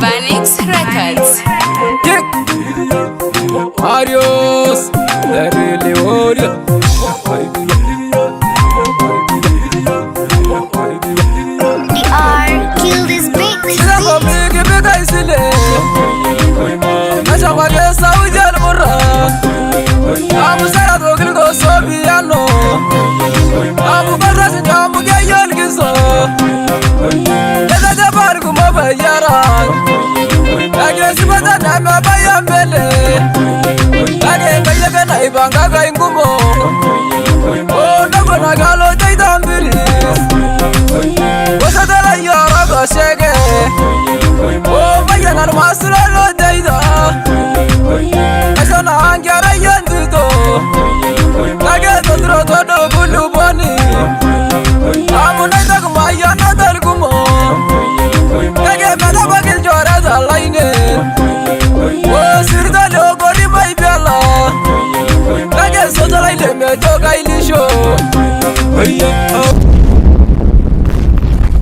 Vanix Records. Adios, they're really warrior. DR, kill this beat.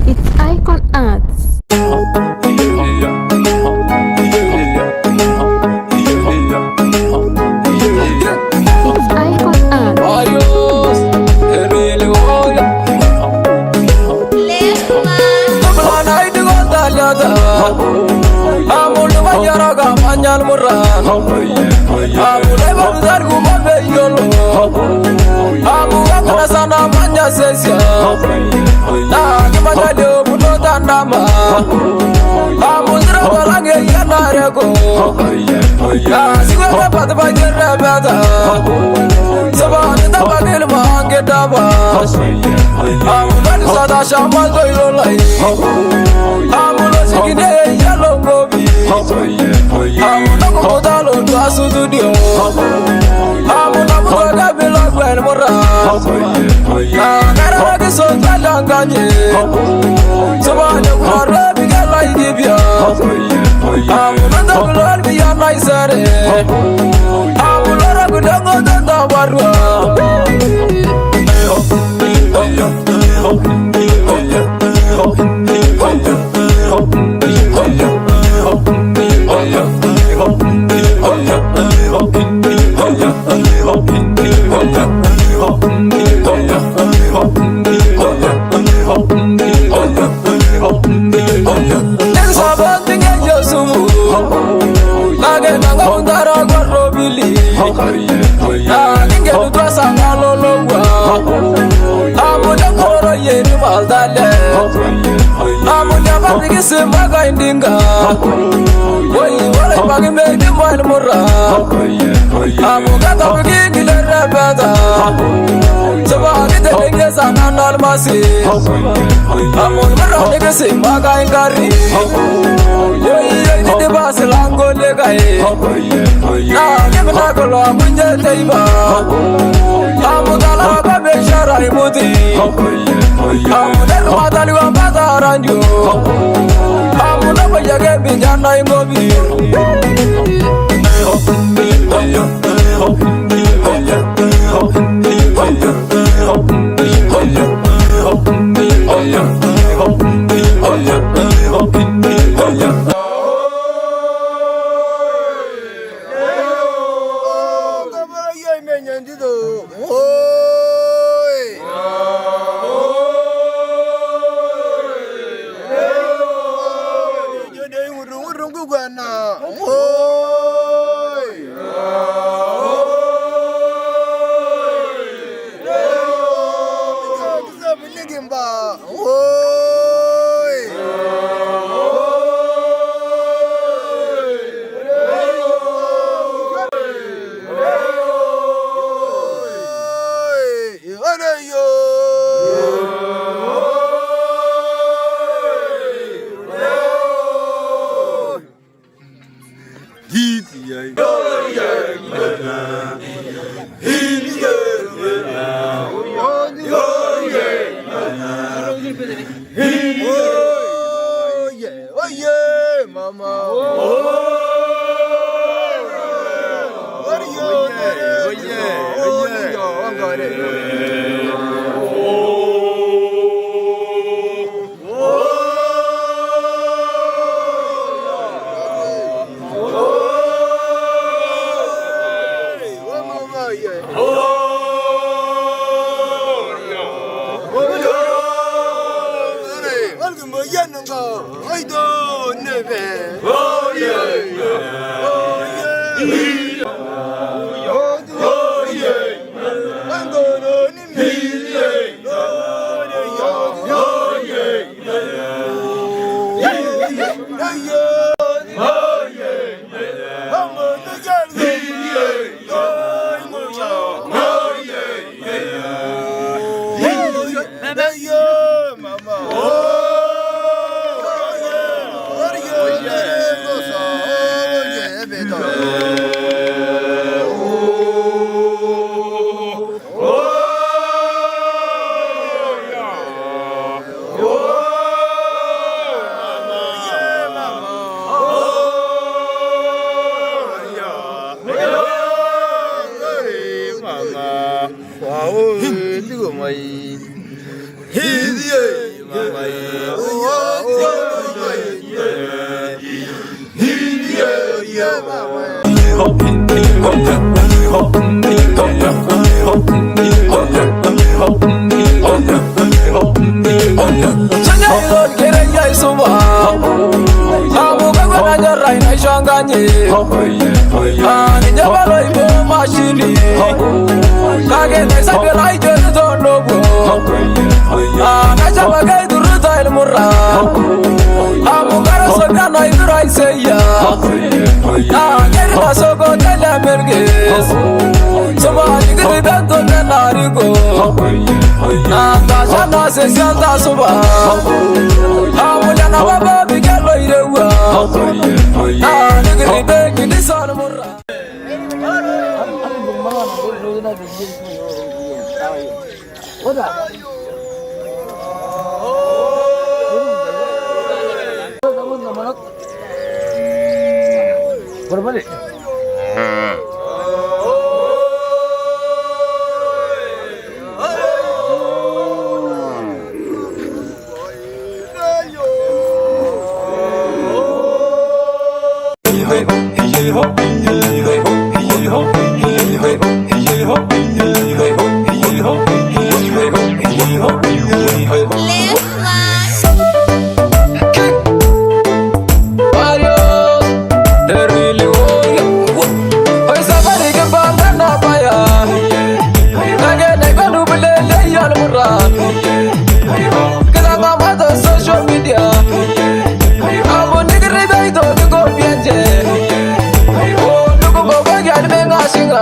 It's Icon Arts. It's Icon Arts. Adios, they're really warrior. Singa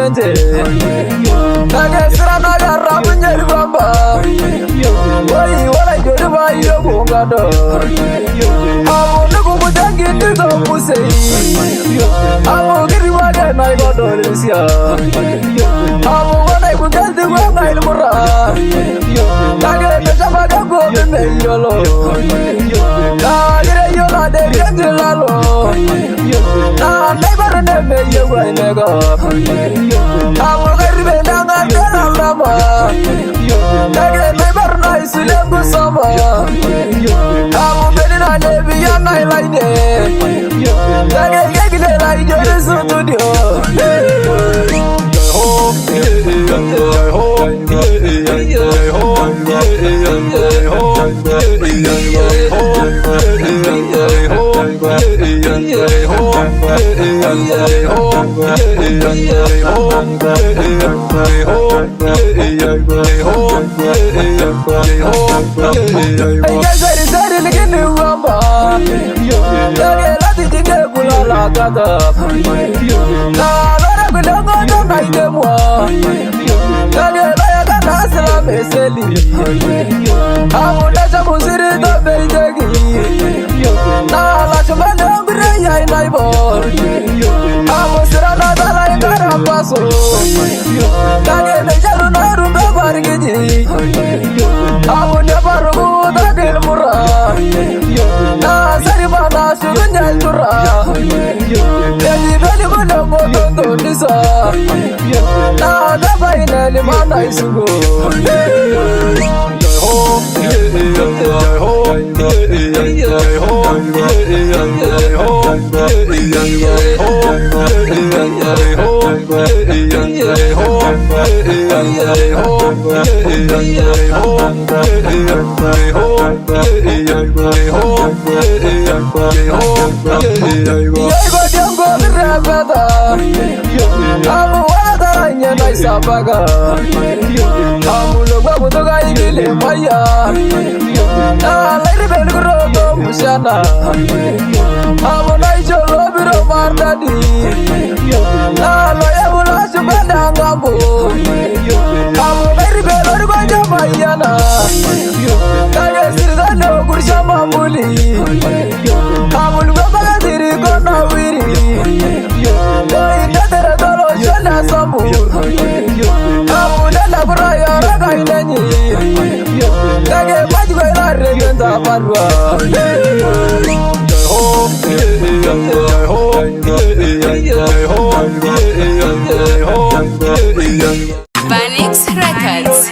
mente Nage sira naga ramu nyeri bamba Wai wala jodi ba iyo bungado Amu nuku mujangi tizo musei Amu kiri wage na ikodo lisia Amu wana ikungelti wanga ilmura Nage neshama kako mime yolo Nagire yola de rienti lalo Na neighbor neme yewa inega Amu karibe nanga tena lama Nage neighbor na isilengu sama Amu benina nebi ya na ilaide Nage kegile la ijori studio Vanix Records.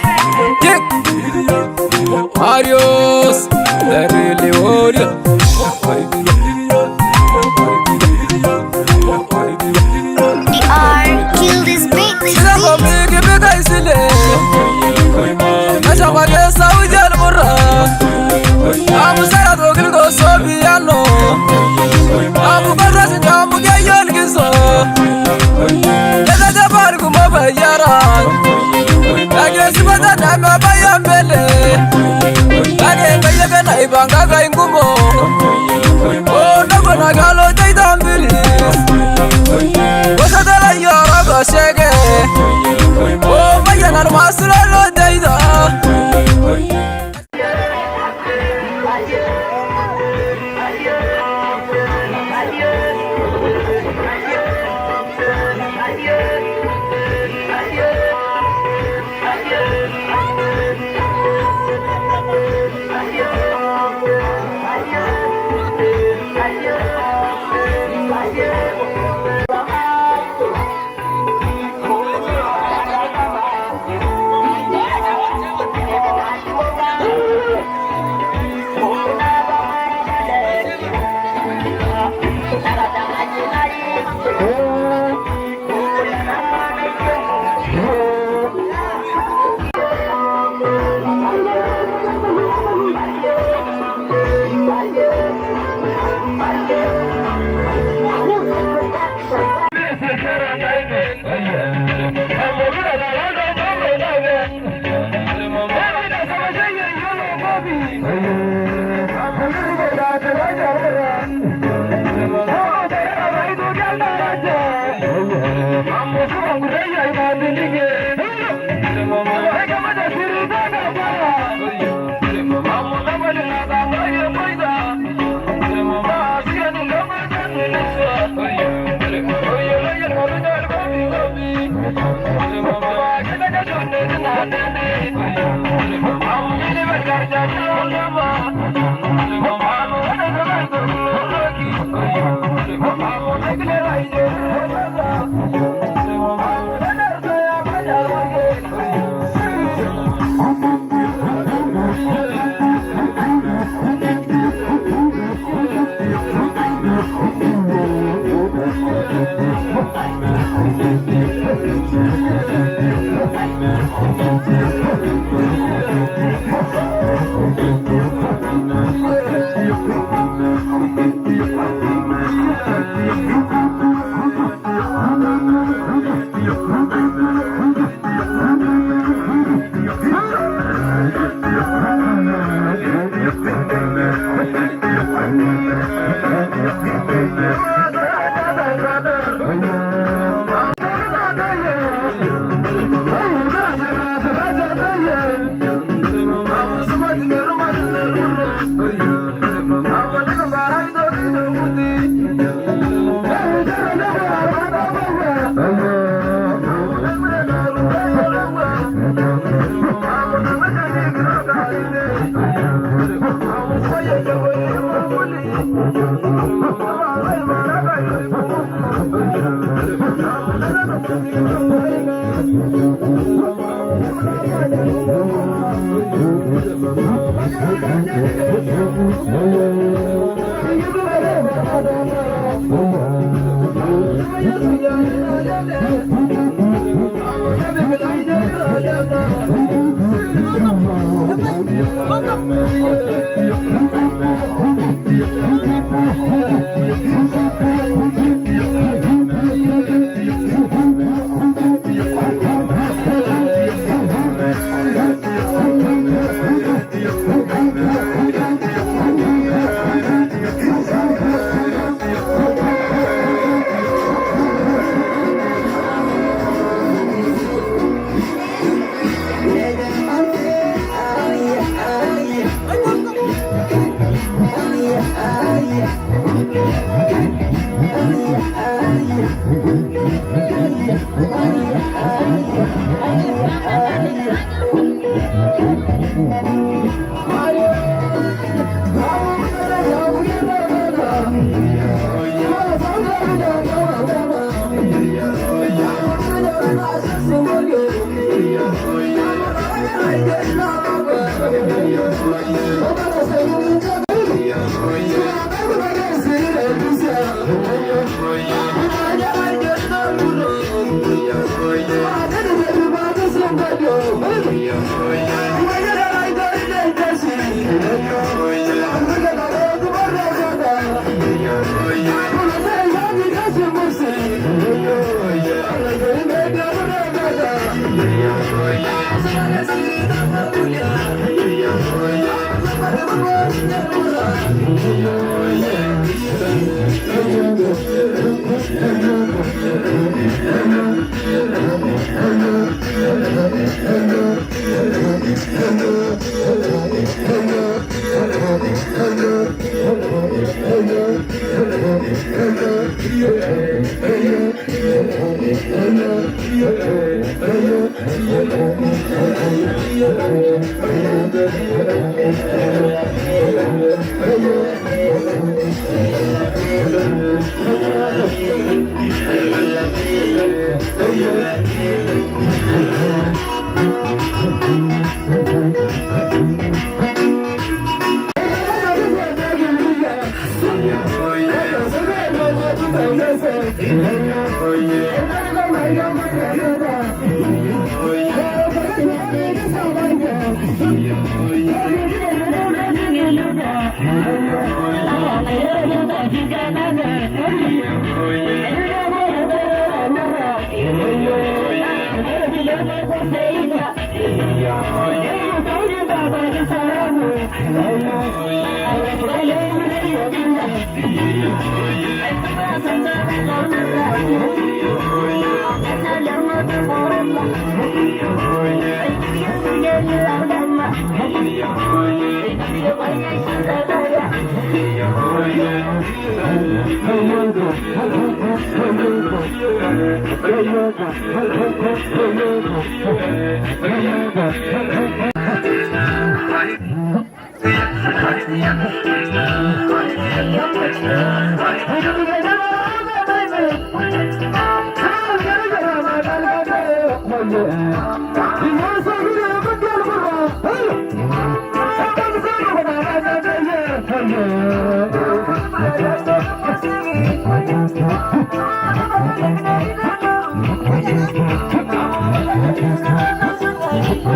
Marios, the really warrior. Kill this beat. Ibanga ingumo Oh nagona galo taitambiri Wasatala yara gashege Oh bayana masula lo taita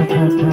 Thank you.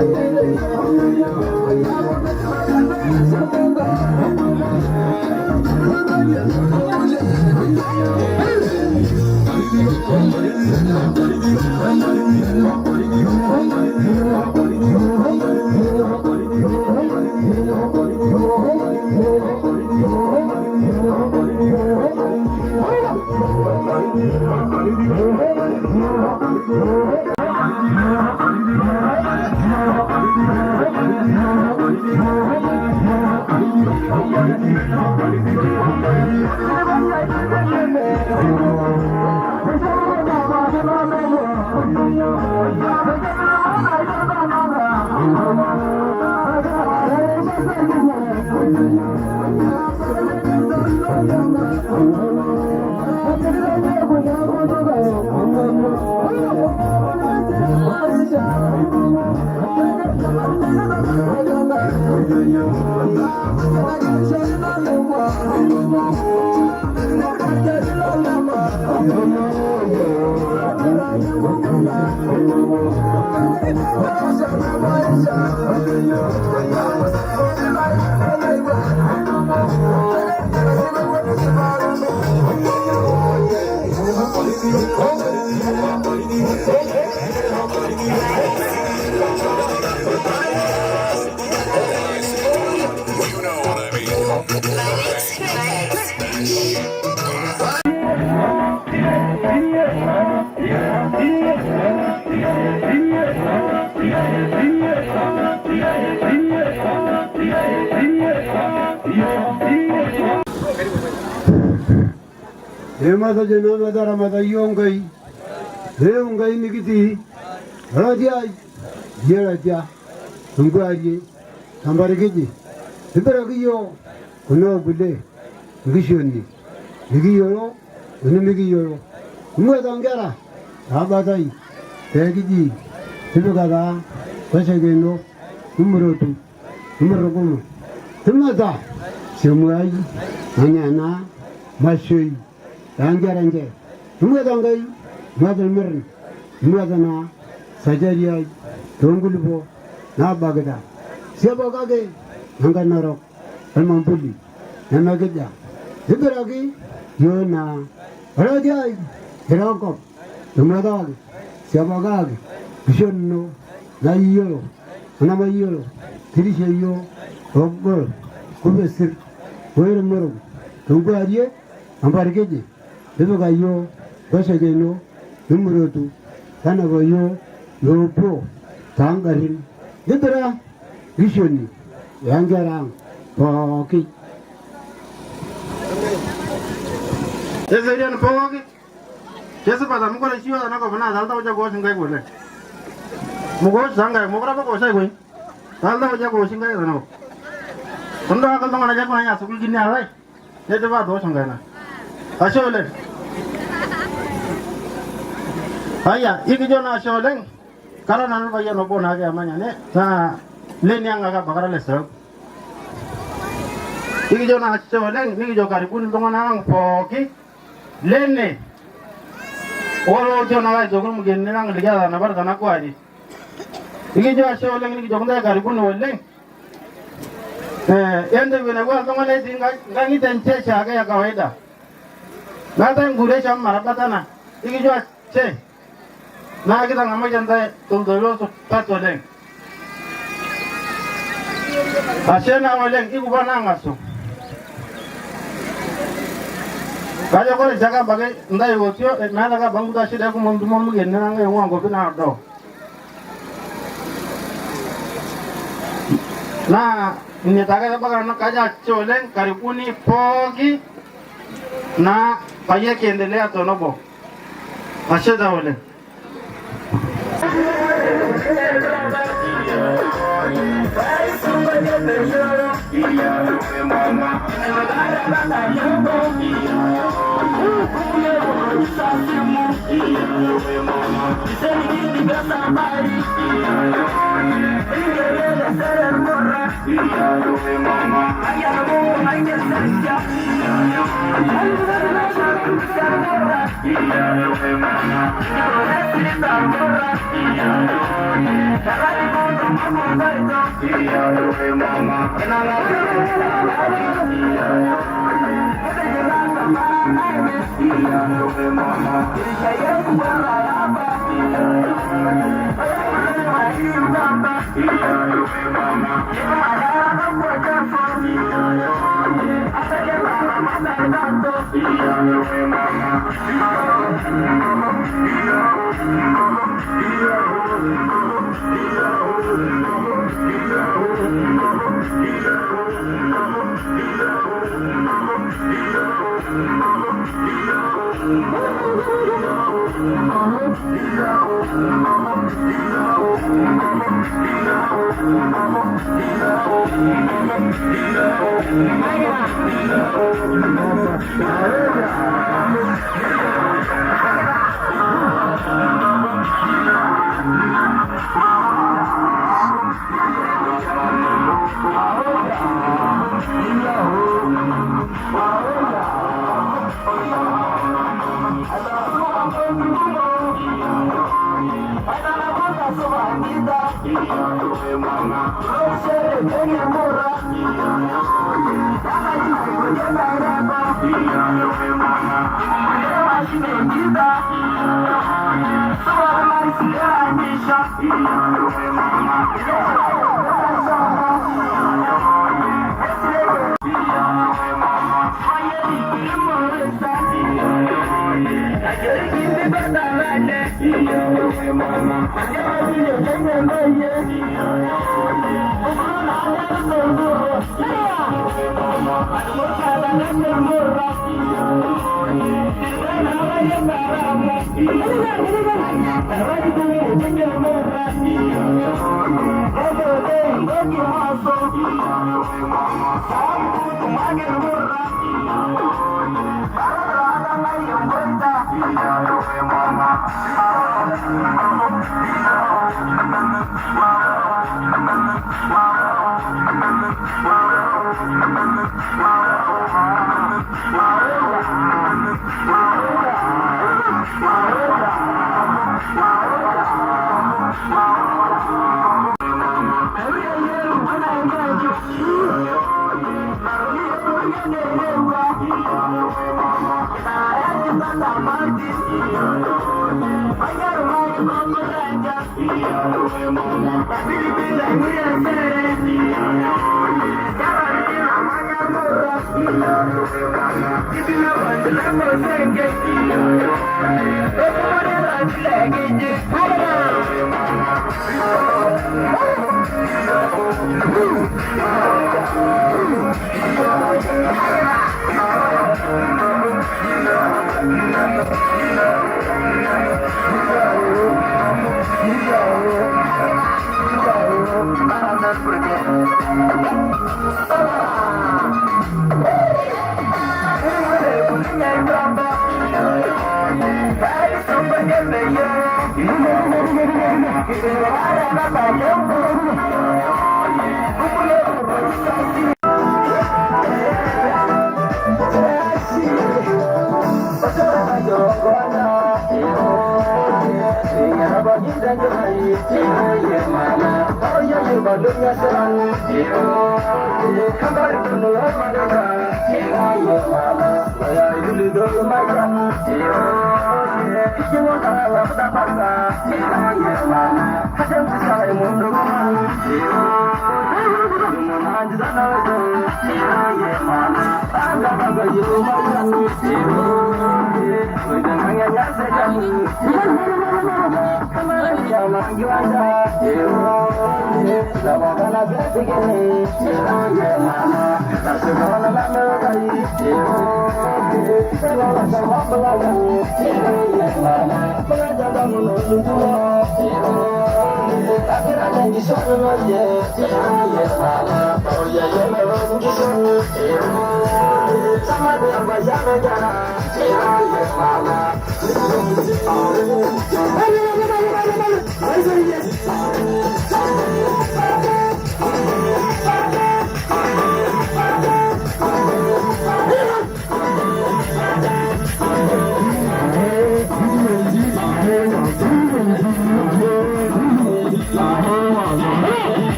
Thank you. Mata jena mata mata yongai, yongai nikiti, raja, raja, tungguaji, tambarikiji, tiberagiyo, kuno bule, gishoni, giyo, unimigiyo, muatangara, abatai, tegiji, tibegada, pasageno, numero 1, timata, semuai, anyana, masui. Ranjaranje, muadangai, muadalmer, muadana, sajariya, tongulbo, na bagada. Siapa kage, angkat narok, almampuli, nama kerja. Ibragi, yona, raja, herakop, muadag, siapa kage, bisono, naiyolo, nama iyolo, tirishayo, ogbol, kubesir, oyer moro, tunggu aja, ampar keji. Itu kayo, bahasa keno, numero 2, karena kayo, lopo, tanggarin, itulah vision yang jarang, pokok. Jadi pokok, jadi pada muka lagi siapa nak kau pernah dalta wajah kau singkai boleh, muka sangkai, muka apa kau saya kau, dalta wajah kau singkai mana, tunda akal tengah aja kau hanya sukul gini alai, jadi apa doa sangkai na, asal boleh. Ayah, ini jona asyoleng, karena nanu bayar nopo naga amanya ne, nah, len yang agak bakar lesok. Ini jona asyoleng, ini jo karibun dongan ang poki, len ne. Olo jona agak jogun mungkin nang lihat nabar tanah kuari. Ini jo asyoleng, ini jogun dah karibun oleng. Yang tu bina gua dongan le tinggal, gangi tenche caga ya kawaida. Nada yang gure cam marapatana, ini jo ce. Nah kita ngamai jantai tol-tolo satu leng. Asyena oleng ibu bana ngasu. Kaja kau jaga bagai ndai wotio, mana ka bangun kasih aku mau gini nang yang uang kopi nak do. Nah ini tak ada bagai nak kaja coleng karipuni pogi. Nah payah kiendelea atau nopo. Asyena oleng. Mama,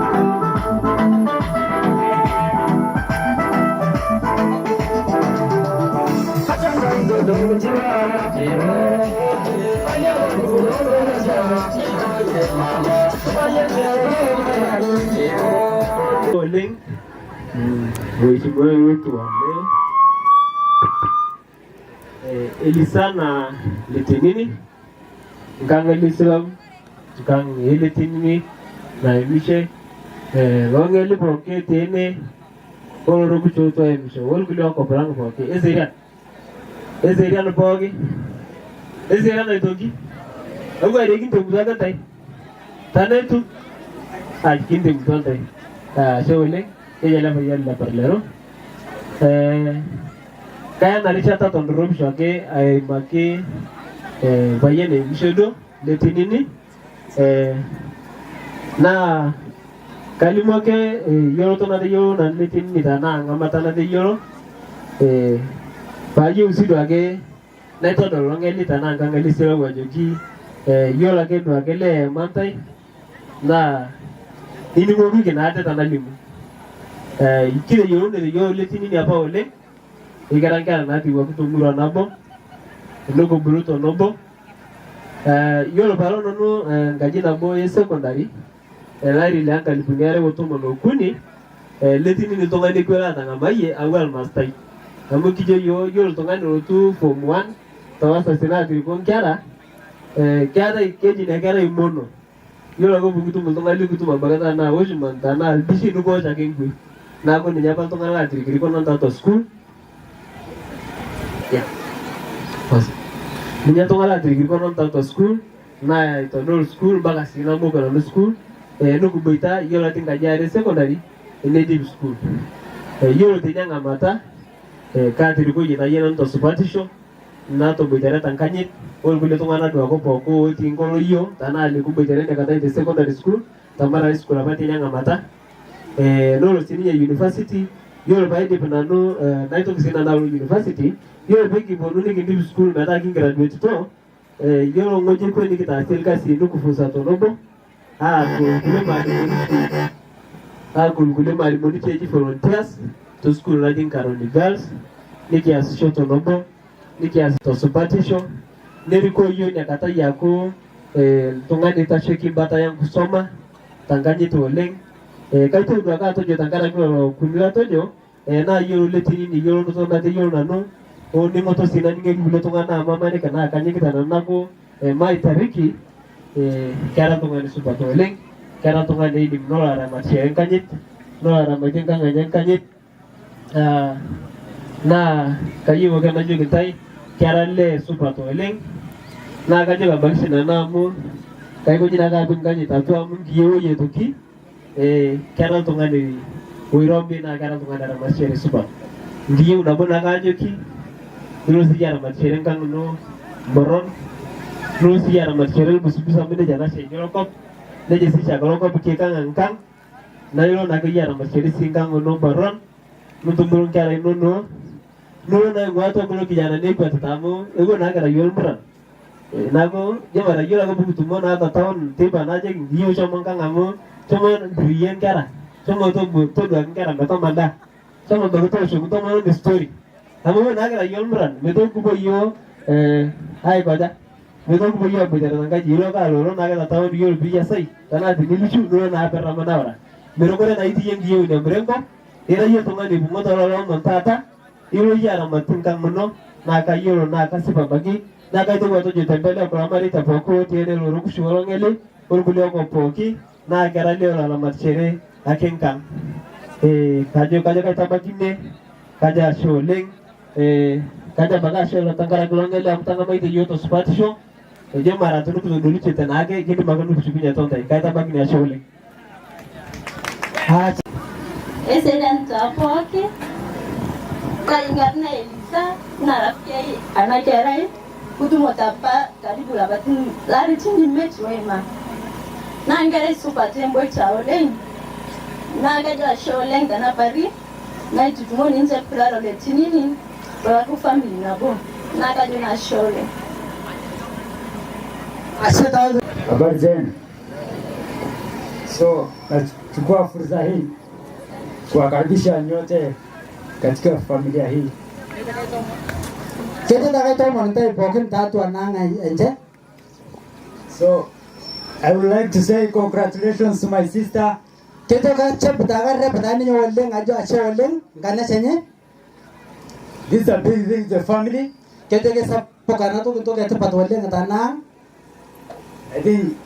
Thank you. Oleng mheshimiwa wetu wa leo Elisana Letenini Nkang Elislam Nkang Letenini na emishe Longeli poke tene Olo kuchoto emishe Olo kulio koprang poke Ezerian poke Ezerian itoki Agu ade kinte mutaka tai Tanetu kinte mutaka tai Shole ella la falla la parlero kaya nalishata tondoro bishwake ay make bayene bishodo Letenini na kalimoke yoro tona de yoro na Letenini dana ngamata na de yoro baye usido age na tondoro ngeli dana ngangeli sira wajoki yoro age no agele mantai na ini mobi kena ate tanalimu ikile yoro ne yoro Letenini apa ole igaranga na ti wakuto mura nabo logo bruto nobo yoro balo no ngaji nabo e secondary lari langa lipungere wotomo no kuni Letenini tonga ni kwela tanga maye awal mastai amu kijo yoro tonga no tu form 1 tawasa sinati kon kyara kyara keji na kyara imono yoro go bukutu tonga likutu mabagata na wojman tana bishi no go chakengwe na ko ni nyapa tonga la tri ko non tato school ya pas ninya tonga la tri ko non tato school na ito no school baga sina mo ko no school no kubaita yoro tinga jare secondary native school yoro tinya ngamata ka tri ko yina yena to supatisho na to bidara tankanyit ol gule tonga na do ko poko tingolo yo tana le kubaita ne kata ite secondary school tamara school abati nya ngamata no senior university yoro ba ide penano na ito kisina na university yoro begi bonu ni native school na ta graduate to yoro ngoje ko ni kita hasil kasi no kufusa to nobo kule mali moni cheji volunteers to school riding Karoni girls niki asisho to nobo niki asito supatisho niko hiyo nyakata yako tungani tasheki bata yang kusoma tanganyi to oleng kaito ndo aka tojo tangara kwa kumila tojo na yoro Letenini yoro no tonga de yoro nano o ni moto sina ninge kule tonga na mama ne kana kanyi kita nanako mai tariki kara tonga ni supato oleng kara tonga ni dim no ara ma sheren kanyit no ara ma jenga nganyen kanyit na kayi mo kana jugi tai kara le supato oleng na kaje babakshi na namu kai ko jina ka bin kanyit atu amun giyo ye toki kara tonga ni Wirombi na kara tonga ara ma sheren supato giyo na bona ka joki dulu sejara ma sheren kan no boron dulu sejara ma sheren busu-busu amene jana shenjorokop Leje si chakoloko pikeka ngangkang na yolo na kaya na masiri singkang no baron nutumburung kara no no na ngwato kulo kijana ne kwa tatamu ego na kara yolo mran na ko jama ra yolo ko butumo na ta taon tiba na je ngiyo choma kangamu choma duyen kara choma to duan kara mata manda choma to shu to mo story amo na kara yolo mran me to kubo yo hai baja Betul ko yo bidara nanga jiro ka loro na ga tawo yo biya sai kana dinilishu do na perra manawra mero ko na iti yang giyo ne mrengo era yo tonga ni bumo to lo montata iro ya ra matin kan mono na ka yo na ka sipa bagi na ka to to tembele ko amari ta poko tiene lo ruku shoro ngele ko bulo ko poki na gara le la marchere akenkan kajo ka tabakine kaja sholeng kaja bagasho lo tangara glongele am tanga mai te yo to spatisho je mara tunu ku dulu cita nage gini maganu kusupinya tontai kaita bagini ashole Esedan tapoke kaingatna Elisa na rafiki anakerai kutumo tapa karibu labatin lari chini mechi wema na ngare super tembo chaoleng na gaja sholeng kana pari na tutumo ninja plaro Letenini kwa ku family nabo na gaja na sholeng. Habari zenu. So, nachukua fursa hii kuwakaribisha nyote katika familia hii. Kita dah kata montai pokin tatu ananga enje. So, I would like to say congratulations to my sister. Ketoka chaputagare patani nyoleng ajo ache oleng ngana chenye. This is a big thing to the family. Keteke sa pokana to ketoke tepat oleng tanang. I think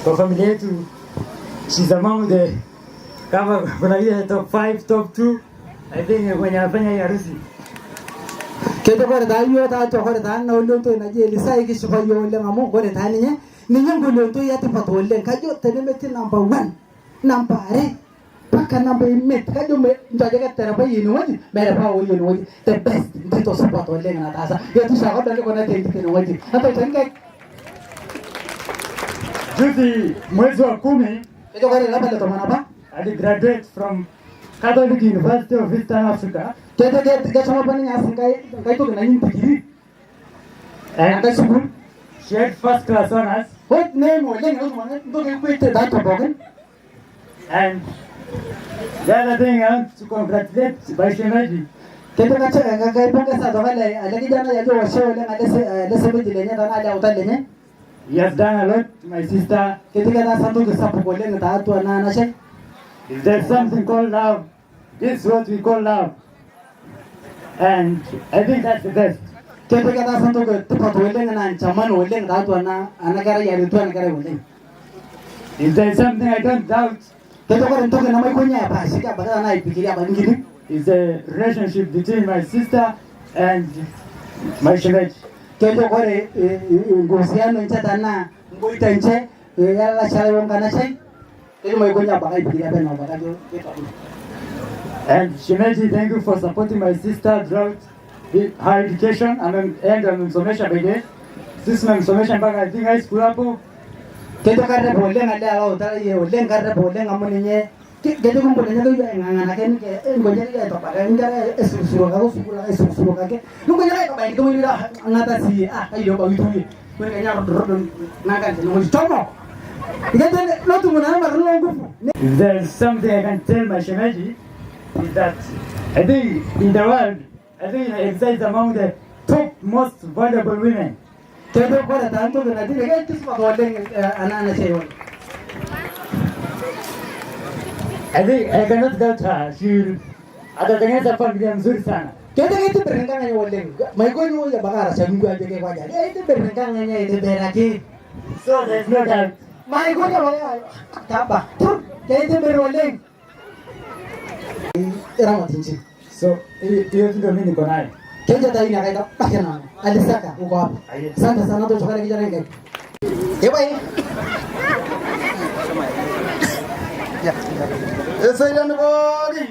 for family too, she's among the kama kuna ile top 5, top 2. I think when anafanya harusi. Ketokore dayo ta chokore dan no lonto na je lisa iki supa yo oleng amo kore tani nye. Ninyo ngolonto ya tepat oleng kajo tenemeti number 1. Number 8. Paka number 8 kajo me ntaje terapi yini waji mere pa yini waji the best ndito support oleng na tasa. Ya tu sa kodale kona tenti waji. Hata tenge Juzi mwezi wa 10 ketokore labda tomana ba I graduate from Catholic University of Eastern Africa. Keteke chama pani Afrika kai to na yin degree. And Anda school she had first class honors. what name oleng no mana to ke kwete da to bogen. And the other thing I want to congratulate Baishemeji. Keteka cha kai panga sa dogale alagi jana ya jo washe oleng ale se bejile nya dana ale utale. He has done a lot to my sister. Ketika da santo ke sapu oleng ta atu na na she. If there's something called love, this is what we call love. And I think that's the best. Ketika da santo ke tepat oleng na chaman oleng ta atu na anagara ya ritu anagara oleng. If there's something I don't doubt, Ketokore ntoke na mai konya ba shika ba na ipikiria ba ngini. is the relationship between my sister and my shemeji. Ketokore ngosiano nchata na ngoita nche yala chala yongana chai. Kejo mai konya ba ipikiria ba na ba kajo keto. And Shemeji, thank you for supporting my sister throughout her education and amemsomesha by day. Sisi namsomesha mpaka I think high school hapo. Ketokare boleng ada ala utara ye oleng karre boleng amunye. Kejo kumpulenya ko ngana ken ke ngonya ya to para ngara esuru ka usukula esuru ka ke. Ngonya ka ba ngito mira ngata si ayo ba witu. Ko nganya rodon naga no stomo. Ikete no tu muna ba no ngufu. If there's something I can tell my Shemeji, is that I think in the world, I think exists among the top most valuable women. Kejo kore tanto ke nadi ke kisma boleng ana cheyo. I think I cannot doubt her. She atatengeneza familia nzuri sana. Kejo itu berengkang nya oleng. Mai ko nyu ya bakara sangu aja ke kwaja. Itu berengkang nya itu beraki. So there's no doubt. Mai ko nya wala taba. Kejo beroleng. Irama tinji. So hiyo ndio mimi niko nayo. Kejo dai na kaida pakena. Alisaka uko hapo. Asante sana to chokale kijana ngai. Ebai. Esa yan bodi.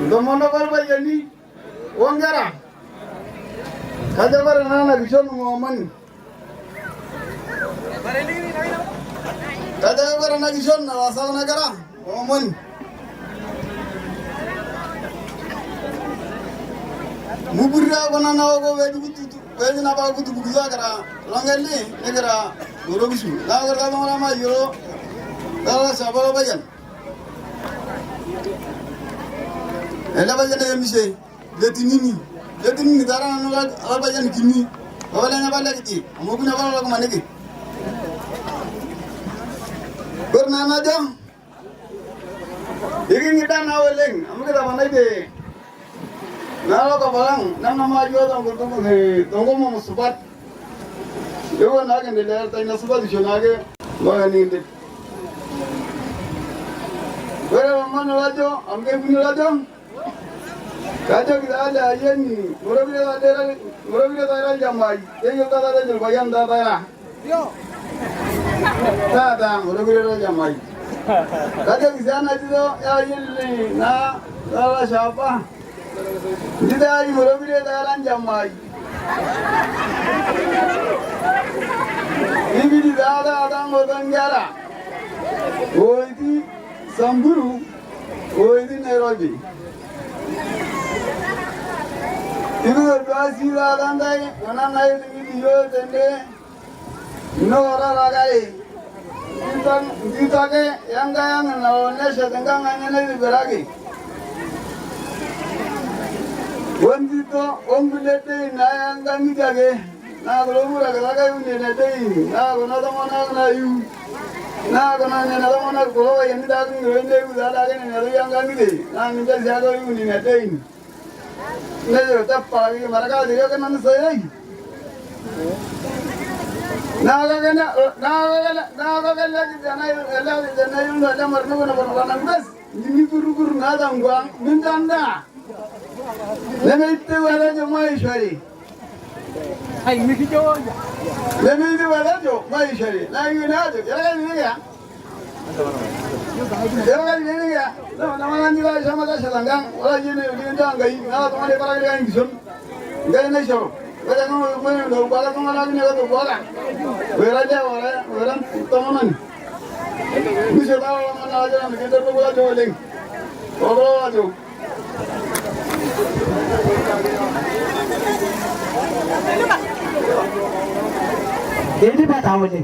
Domono barbayani. Wangara. Kaja bara nana bishon muamani. Kaja bara na bishon na wasal nagara muamani. Mubura bana na ogo wedi na ba kutu bugiza kara langeli negara gorobisu na gara ba ma yoro dala sabalo bayan ela bayan ya mise letinini dara na ala bayan kini wala na bala kiti amogu na bala ko manegi berna na jam igin kita na weleng amogu da banai de nalo ka balang namna majo da ko to ne dongo mo subat yo na ga ne le ta ina subat shonage ma ni de wala man rajo amge bin rajo kajo gidala yeni murabile da ra jamai yeyo da da jul bayan da da yo da murabile da jamai kajo gidana jido ya yeli na da shapa Jidari murabile daran jamai. Ibidi dada adam odangara. Oidi Samburu, oidi Nairobi. Ibu berdoasi dadan dai, mana naik ibidi yo tende. No ora ragai. Kita ke yang kaya ngelawannya setengah nganya beragi. Wandito ombulete na yanga ngidage na ko mu ra ga ga yu ne dai na ko na da na yu na ko na ne na da na ko wa yin da ku ne yu da da ne ne yang ga ni de na ni da ja ga yu ni ne dai ne yo ta pa gi mara ga de ga nan sai na ga ga jana yu da mar no na ko na bas ni guru na da ngwa min da le me te wala jo mai shari ai mi ki jo le me te wala jo mai shari la yu na jo ya ga ni ya na ma ni la sama da salanga wala ji ne ni da ngai na to ne para ga ngi son ngai ne sho wala no mo no wala no la ni ga to wala wala ja wala to mo man ni se da ma na ja ni ke to wala jo le wala jo Ini batau ni.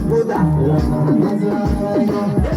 Buddha.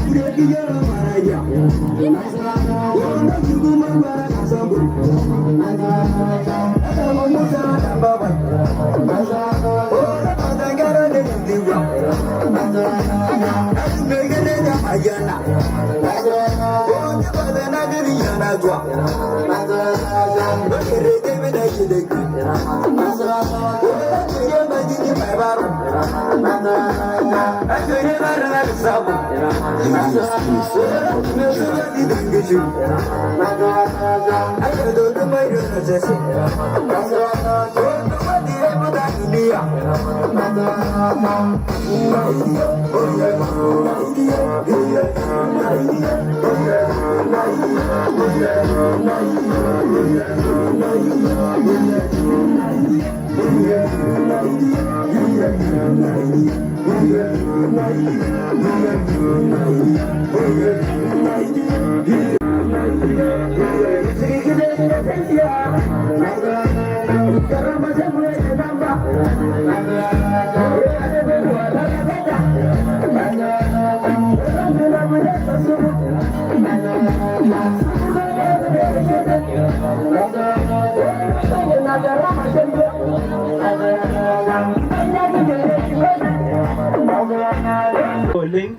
Oleng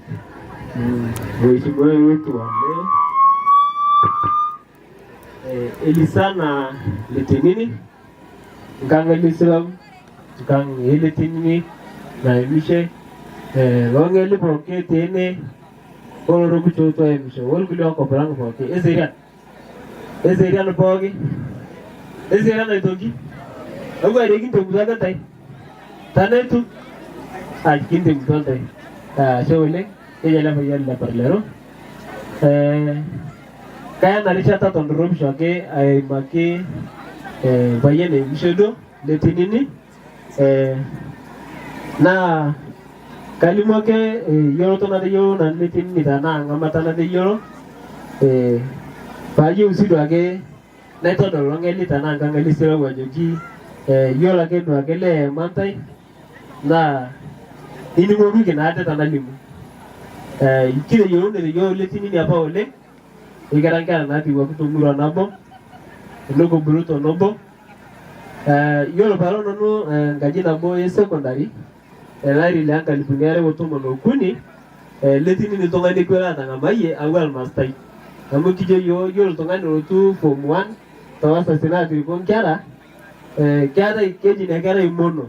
mheshimiwa wetu wa leo Elisana Letenini Nkang Elislam Nkang Letenini na emishe wangeli poke tene olo kuchoto emishe wol kulio ko brang poke ezerian poke ezerian itoki agwa regi ntumbuza tai tanetu ajkinde mtonde shole ejala bayalla parlero kaya nalishata tondorob shoke ay make bayene mishodo Letenini na kalimoke yoro to na de yoro na Letenini dana ngamata na de yoro baye usido age na to do ngeli dana ngangali sira wajoki yoro age do agele mantai na ini ngobi ke na ata tanalimu kile yoro ne yoro Letenini apa ole igaranga na ti wakuto mura nabo logo bruto nobo yoro baro no ngaji na boy secondary elari langa lipungere wotumo no kuni Letenini tongani kwela na ngamaye awal mastai amukijo yoro tongani rotu form 1 tawasa sinati kon kyara kyara ikeji na kyara imono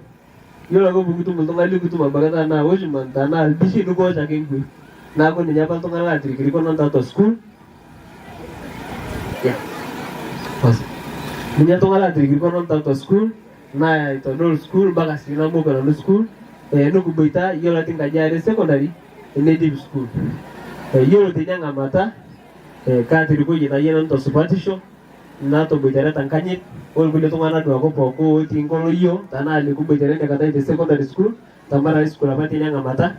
yoro go bukutu tongani kutu mabagata na wojman na bishi nugo cha kengwi na ko ni nyapa tongani la trikiri kon nta school ya Minya tongala trikiri kon nta school na ito no school baga sina mo kana no school no kubaita yoro tinga jare secondary native school yoro tinya ngamata ka triko yina yena to supatisho na to bujara tankanyit ol gule tongana do ko poko tingolo yo tana ali kubaita ne kata ite secondary school tamara school apati nya ngamata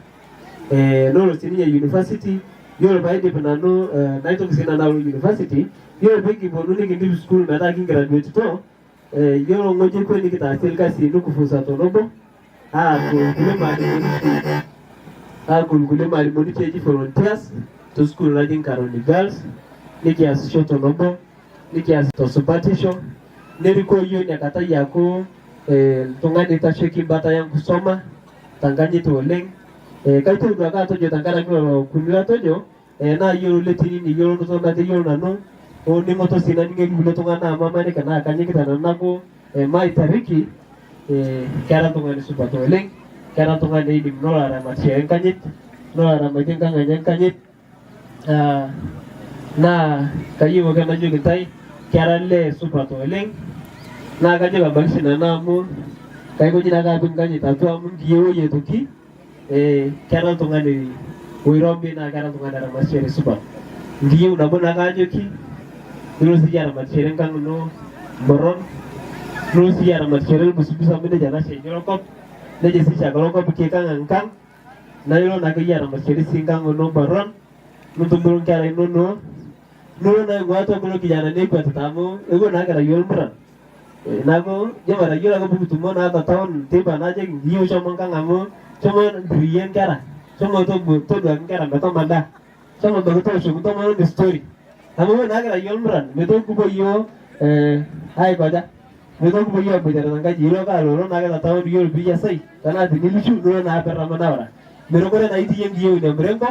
no sininya university yoro baide penano na ito kisina na university yoro beki bonu ni native school meta king graduate to yoro ngoje ko ni kita selka sinu kufusa to nobo kule mali moni cheji volunteers to school riding Karoni girls niki asisho to nobo niki asito supatisho neriko yo nyakata yako tungani tasheki bata yang kusoma tanganyi to oleng kaito dwaga to jo tangara ko kunira to jo na yoro Letenini yoro to na te yoro nano o ni moto sina ninge gulo tongana mama ne kana kanyi kita nako mai tariki kara tongani supato oleng kara tongani di nola rama chen kanyit nola rama chen kanganyen kanyit na kayi mo kana jo tai kara le supato oleng na kaje ba bagsina na mo kai ko jina ga bin kanyit atu amun giyo ye toki kara tongani Wirombi na kara tongani rama chen supat giyo na bona ga joki terus dia rama chen kang no boron terus dia rama chen busu-busu amene jana chen jorokop na jesi chakolo ko pike kang angkang na yoro na ke yara masiri singkang no baron nutumburun kara no na gwato ko ki jana ne ko tamo ego na kara yoro mran na ko jama yoro ko butu mo na ta taon te ba na je giyo chomo kang amo chomo briyen kara chomo to do kara mata manda chomo do to shu to mo the story Amu nagira yolmuran metoku boyo ai koja. Metoku boyo bujara nanga jiro ka loro nagira tawo yol biya sai. Kana dinilishu do na perra manawra. Merokore na iti yengi yo ne mrengo.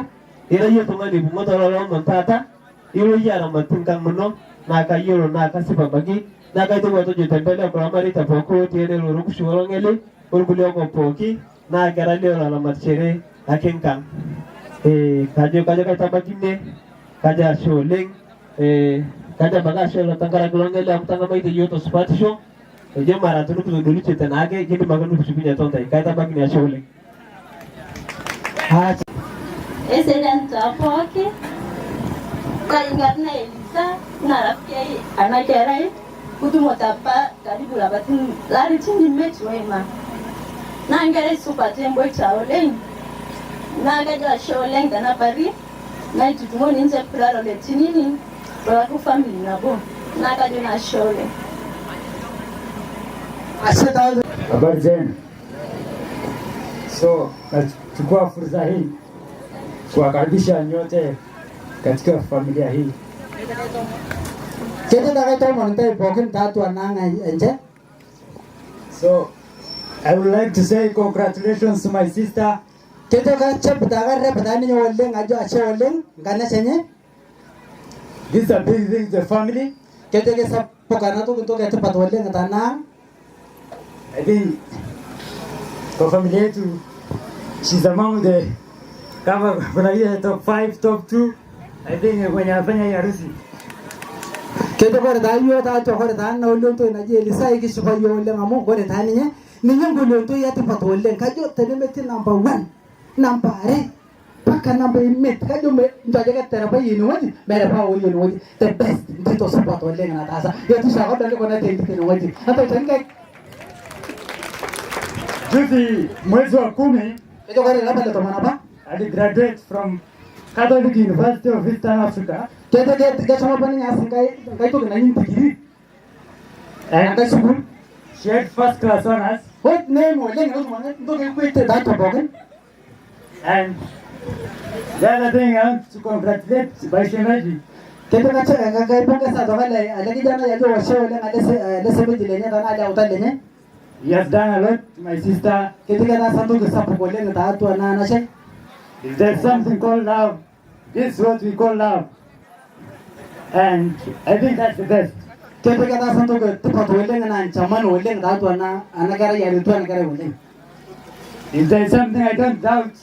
Ira yo tongani bumoto lolo montata. Iro yara matingkang mono na ka yoro na ka sipabagi. Na ka ito wato jitembele primary tapoko tiene loro kushorongele. Urgulio ko poki na gara leo la marchere akenkang. Kajo ka tabakine kaja sholeng kaja bagasho la tangara glongele am tanga mai yoto spatisho je mara tunu tu dulu cetana age gini maganu kusubinya tonta kai tabakine sholeng Esedan tapoke kaingatna Elisa na rafiki anakerai kutumotapa karibu labatin lari chini mechi wema na ngere super tembo chaoleng na gaja sholeng kana pari na tutumoni nje plalo le tinini kwa ku family nabo na gaja na sholeng Asante. Habari zenu. So, nachukua fursa hii kuwakaribisha nyote katika familia hii. So, I would like to say congratulations to my sister. This is a big thing to the family. I think for family yetu, she's among the kama kuna ile top 5, top 2. I think when you afanya hii harusi. Kete kwa dayo ta to kwa ta na ulunto na je Elisa ikishuka yo le ngamo kwa ta ni ni ngulunto ya te patolle kajo tenemeti number 1 number 8 paka number 8 kajo me ndaje ka tera bayi no wadi mere pa wo yo wadi the best ndito support wale na tasa ya tu shaka ndale kwa na tenti no wadi hata tanga Juzi mwezi wa 10 kete kwa la pale to manapa I graduate from Catholic University of Eastern Africa. Kete sama pani ngai to na yin degree And anda school she had first class honors. what name wale no mane to ke kwete da to bogen And the other thing I want to congratulate Baishemeji. kete ka cha ga ponga sa to wale ala kijana ya to washe wale ale sebe dilenya na ala utalenya He has done a lot to my sister. kete kana santo ke sapo kole na ta to na she If there's something called love, this is what we call love. And I think that's the best. kete kana santo ke to to wale na chaman wale na to na anagara ya to anagara wale If there's something I don't doubt,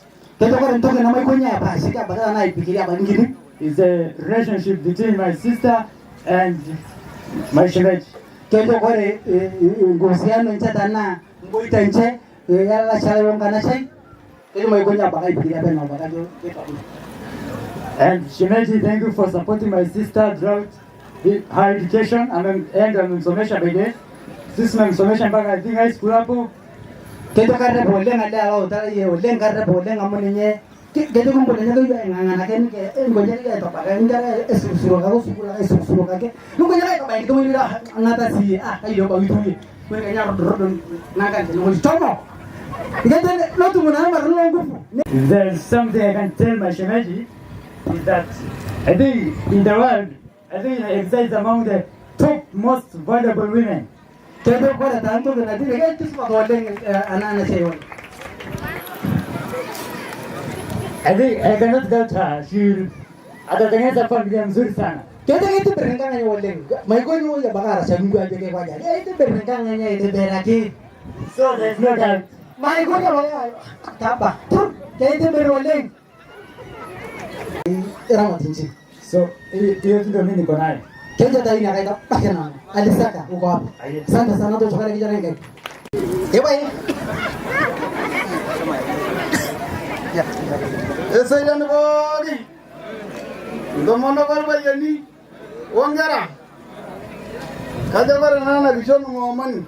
kete kwa to ke na mai konya ba shi ka ba na ipikiria ba ngini is the relationship between my sister and my shemeji. kete kwa ngosiano nchata na ngoita nche ya la chala wonga na she kete mai konya ba ipikiria ba na ba ka jo And Shemeji, thank you for supporting my sister throughout her education. And amemsomesha by the sisi memsomesha mpaka I think high school hapo. kete karre bolle ngale awa utara ye bolle karre bolle ngamone nye kete kumbole nye ko ngana ken ke ngoje ke to pa ngara esuru ka ko sukula esuru ka ke ngoje ka ba ke mo ira ngata si ayo ba witu ye ko ke nyaro do na ka mo tomo kete no tu mona ma no ngufu If there's something I can tell my Shemeji, is that I think in the world, I think Elisa is among the top most valuable women. kete ko da tanto ke na dire ke tis pa bolle ana cheyo I think I cannot doubt her. She'll atatengeneza familia mzuri sana. kete kete berengana ye bolle mai ko nyu ya bagara sa ngu aje ke kwaja kete berengana ye ite beraki So there's no doubt. mai ko ya bagara tapa kete berole era matinchi So hiyo ndio mimi niko nayo. kete dai na kaida pakena alisaka uko hapo asante sana to chokana kijana ngai ebai Esa yan bodi. Ndomono barba yani. Wongara. Kaja bara nana bishono muamani.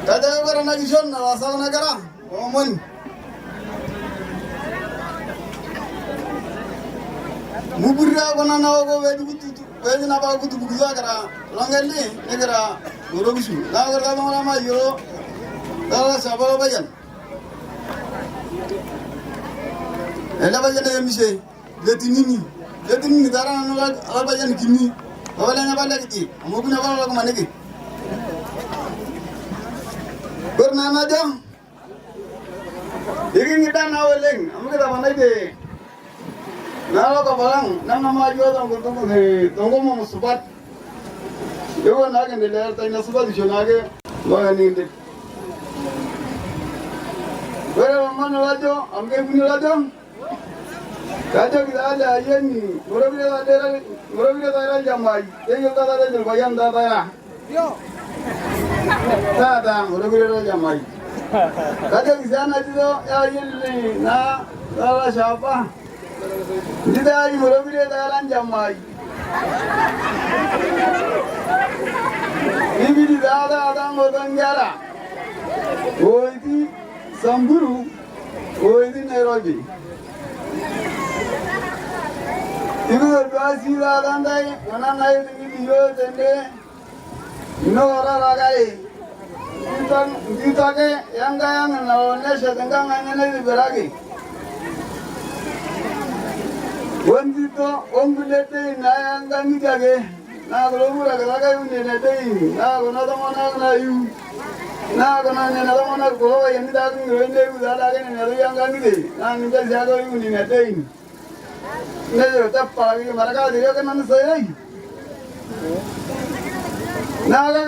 Kaja bara na bishono na wasa na gara. Muamani. Mubura kona na ogo wedi kutu. Wedi na ba kutu bukuya gara. Longelni negara urobishu. Na gara ma ma yo. Dala sabalo bayan. Ela bayan ya mise. Letini dara no ala bayan kimi. Wala na bala kiti. Amogu na bala ko maniki. Berna na jam. Iri ngita na weleng. Amogu da banai de. Na ko balang nang nama jo da ko tongo mo subat. Yo na ke ne le ta na subat jonage. Lo ni de. Wala man rajo, amge buni rajo. Kajo kita ada ayeni, murabila tayra jamai, yengi tayra jel bayan tayra. Tata murabila jamai. Kajo kita na jido ayeni na tayra siapa? Jida ayi murabila tayra jamai. Ibi di ada ngotan gara. Oiti Samburu, oiti Nairobi. Ibu berdoa landai, mana naik tinggi yo tende, ino orang ragai. Kita ke yang kaya ngelawanya setengah ngene beragi. Wondito, bilete na yang kami jage, na kalau mula ragai unde nete, na kalau nado mana nayu, na kalau nado mana kalau yang kita ngene udah lagi nado yang kami deh, na kita jaga unde nete. Nero tappa lagi mereka dia kan mana saya. Naga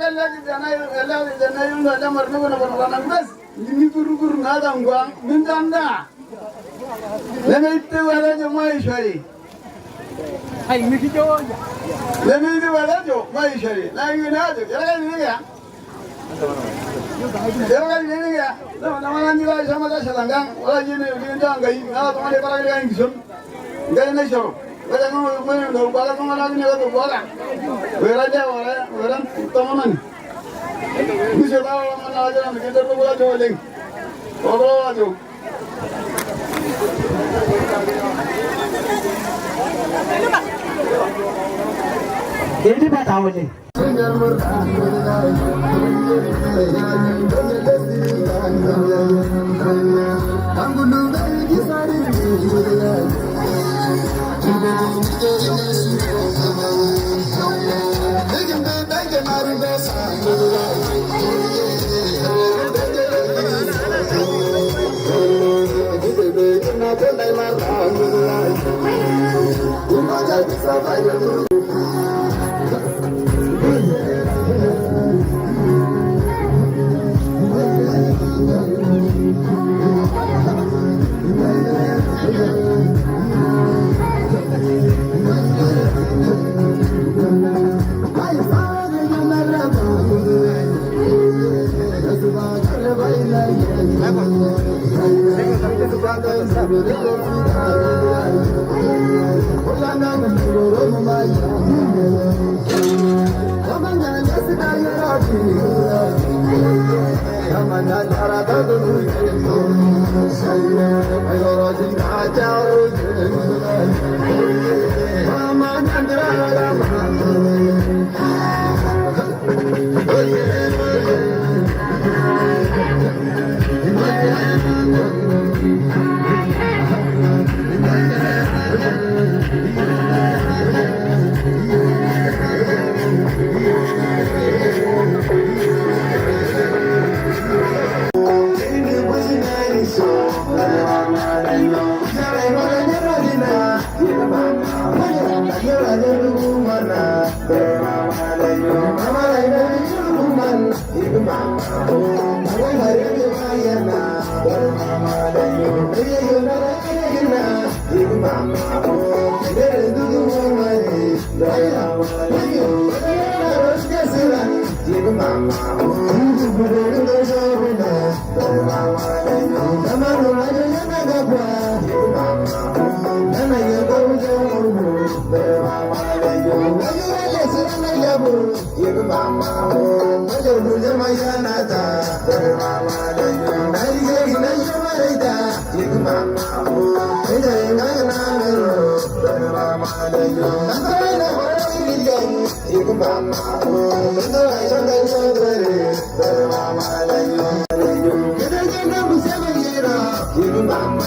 lagi janai itu ada mereka pun bes. Ini guru nada nguang mintanda. Leme itu ada cuma isari. Hai miki jo. Leme itu ada cuma isari. Lagi nada, jangan ini ya. Jangan ini ya. Nama juga sama saja selanggang. Orang ini dia enggak ini. Kalau teman dia para dia yang disum, enggak ini show. Kalau kamu kalau kamu lagi nih kalau bola, beraja orang teman. Bisa tahu mana aja nanti kita bola coba link. Bola aja. Ini tahu nih. Mama.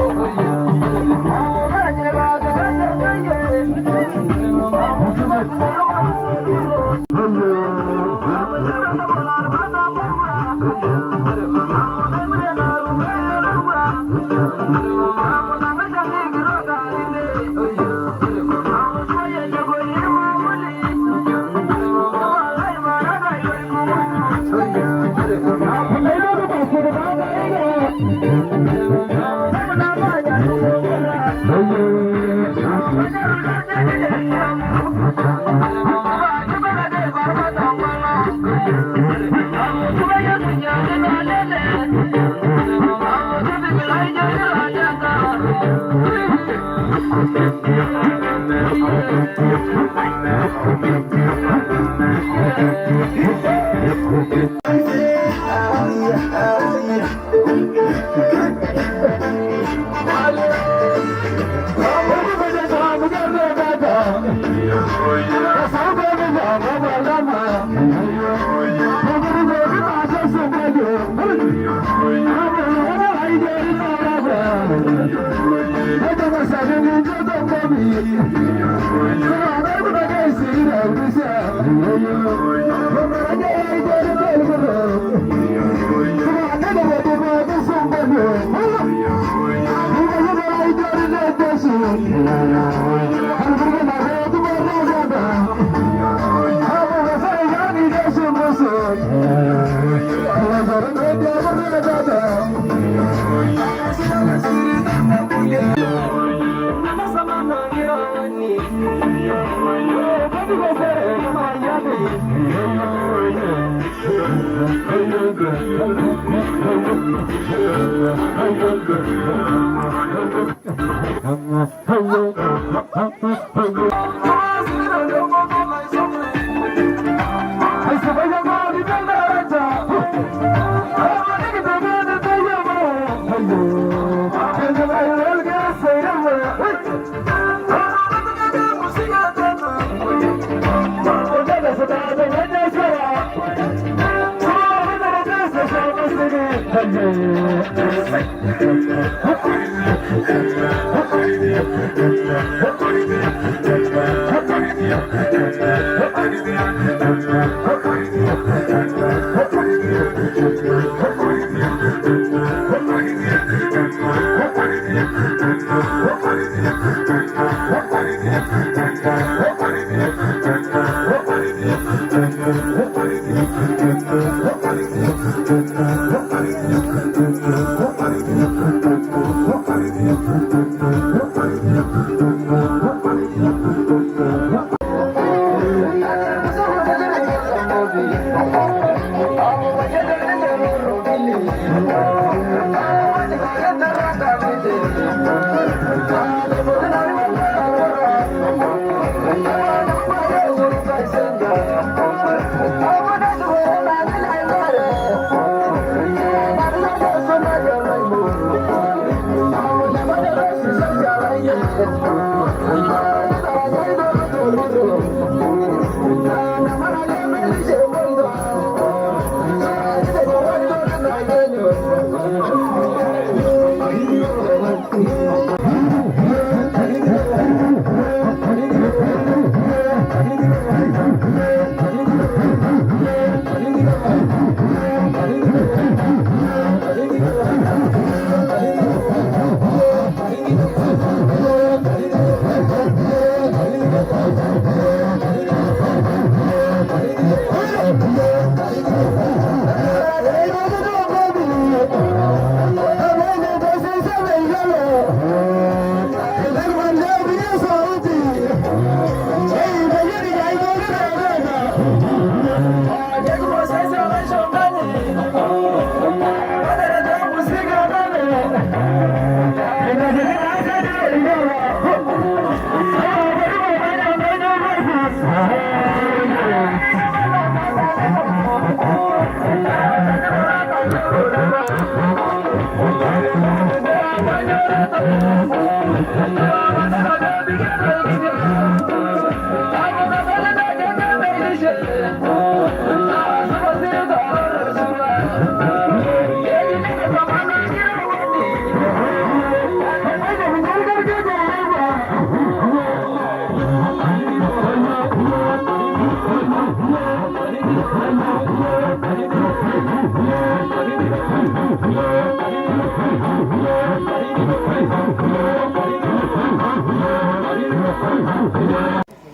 Oh,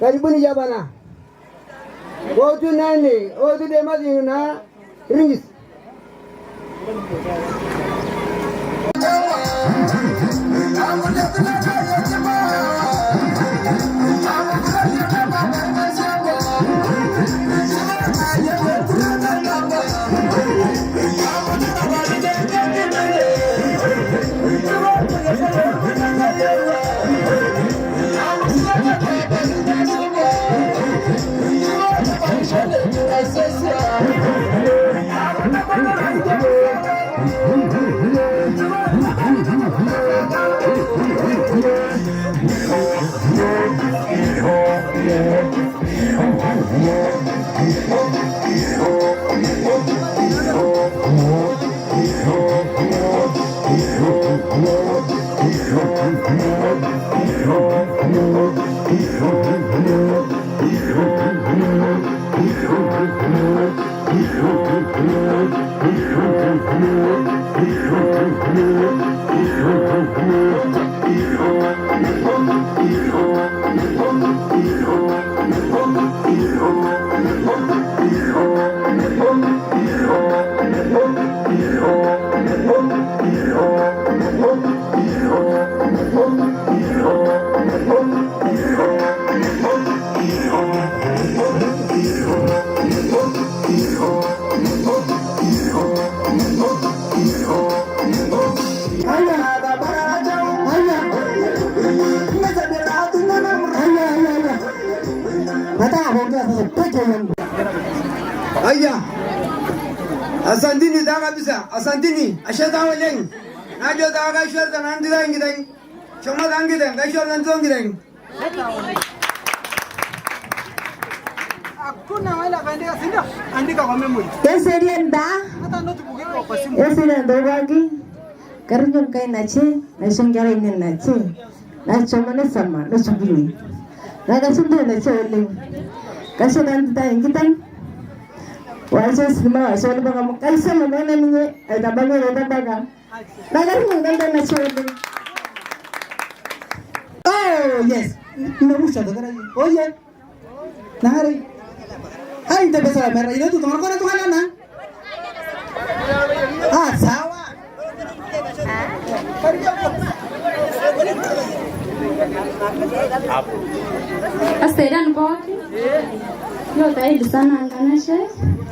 Karibuni jabana. Otu nani? Otu demazi na ringis. Aya, asantini daga bisa, asantini, ashata waleng. Najo daga shwar da nan didang gidang. Choma dang gidang, ga shwar nan zong gidang. Akuna wala bandika sinda, andika kwa memory. Eserian da. Hata ndo tubuke kwa pasimu. Eserian da wagi. Karunjong kai nache, naisongyara ini nache. Na choma ne sama, na chubili. Na kasundu nache waleng. Kasih nanti tayang kita, wajah semua soal bagaimana kasih mana ni, ada banyak orang dagang, dagang mungkin dah nasi orang. Oh yes, ini musuh tu kan? Oh yes, nahari, hai itu besar merah itu tu orang tu kan mana? Ah sawa. Asteran po. Yo tayo di sana angkana siya.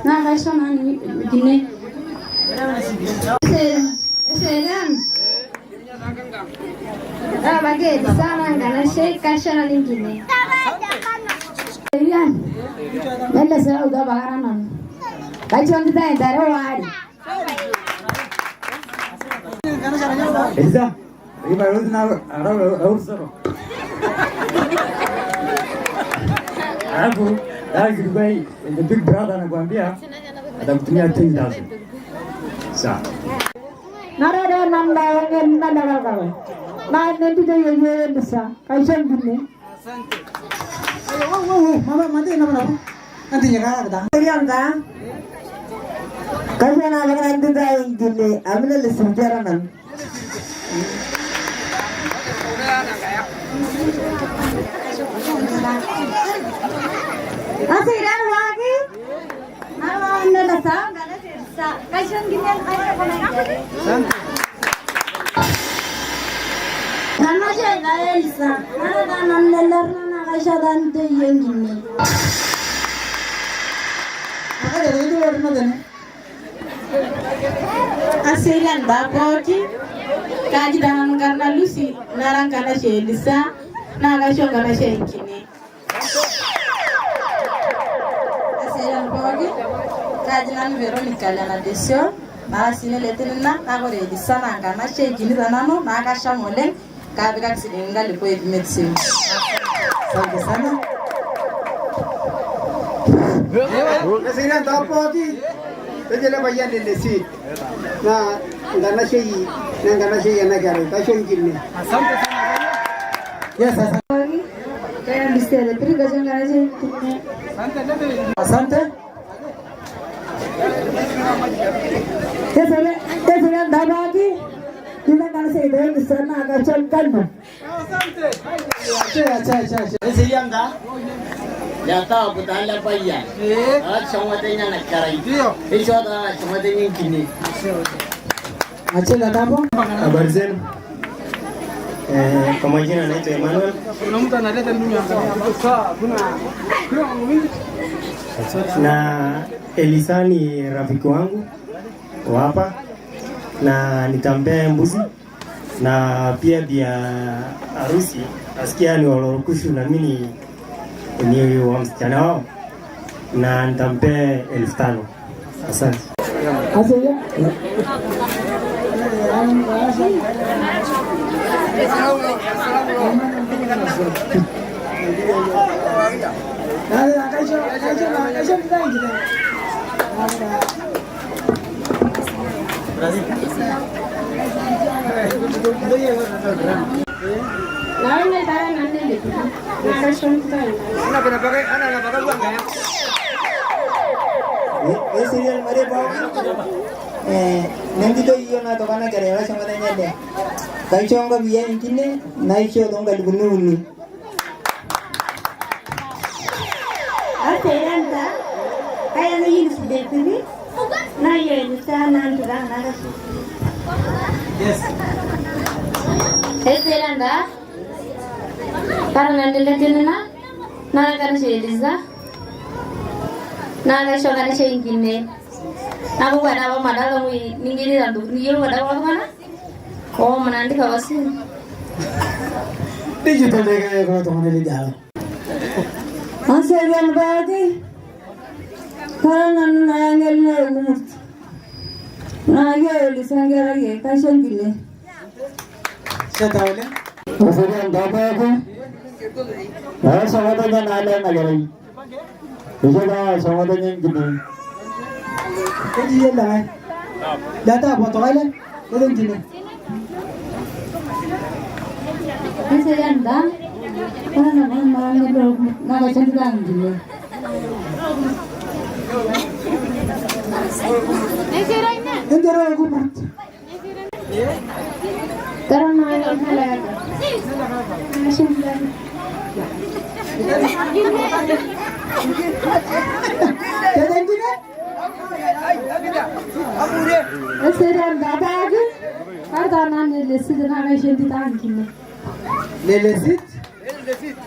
Nakasya man gini. Asteran. Bagay di sana angkana siya kasya na din gini. Ayan. Nala sa uda bakaran. Kacon di tayo daro wari. Elisa, ini baru ada soro. Aku lagi bayi, the big brother nakwambia atakutumia 10,000. Sawa. Narada nanda wangen nanda kau. Na nanti tu ye bisa. Kaisan gini. Mama mati nama. Nanti jaga ada. Serian dah. Kaisan ada nanti dah gini. Ambil lesung jaranan. Asiran lagi. Nama anda dasar, anda dasar. Kaisan gini kaisan kau nak. Nama saya Elsa. Nada anda lerna kaisan tu yang gini. Ada itu lerna dene. Asiran bapak kaji dengan karena Lucy, narang karena si Elsa, naga show karena si Kini. Asiran pagi, kaji dengan Veronica lana desio, naga sini letin na, naga Elsa naga karena si Kini tanano, naga show molen, kabi kak sini enggak lipo medicine. Sampai sana. Asiran pagi, terjadi banyak lelaki. Nah, karena si anak kari, kasih gini. Yes, asante. Kaya liste de tri gajan garage. Asante. Kesana dabagi. Kita kalau saya dah di sana agak cangkang. Siyanda. Yata butala bayan. Samadanya nak karai. Isyo da samadanya kini. Achela tapo. Habari zenu? Kwa majina naitwa Emmanuel. Na Elisa ni rafiki wangu wa hapa na nitampea mbuzi na pia bia harusi asikia ni Olorokushu na mimi ni wa msichana wao na nitampea 5,000. Asante. Asante. Serial mare bawa nanti to iyo na to kana kare wala sama tanya deh kai chonga biya ingine na icho donga dibunu Ateranta kaya na yun si Deputy na yun sa nandiyan na kasi. Yes. Ateranta parang nandiyan na nalakan si Eliza nalakan siya ingine. Aku ada apa madal kamu ninggiri randu, ninggiri ada apa mana? Oh menanti kawasin. Digital deh kalau tuh mana lihat. Asal berarti karena nangel nangel nangel disangger lagi kasih gile. Saya tahu deh. Serial apa aku? Nah, sama tanya nanya lagi. Bisa dah sama tanya gini. Jadi ya lah. Data apa tuh kalian? Kalian gini. Ateranta karena nangel nangel cantik gile. Entera aku mat. karena nangel halal. Kalian gini? Ateranta bagai ada nangel lesit nangel sendiri tangkini. Lelesit?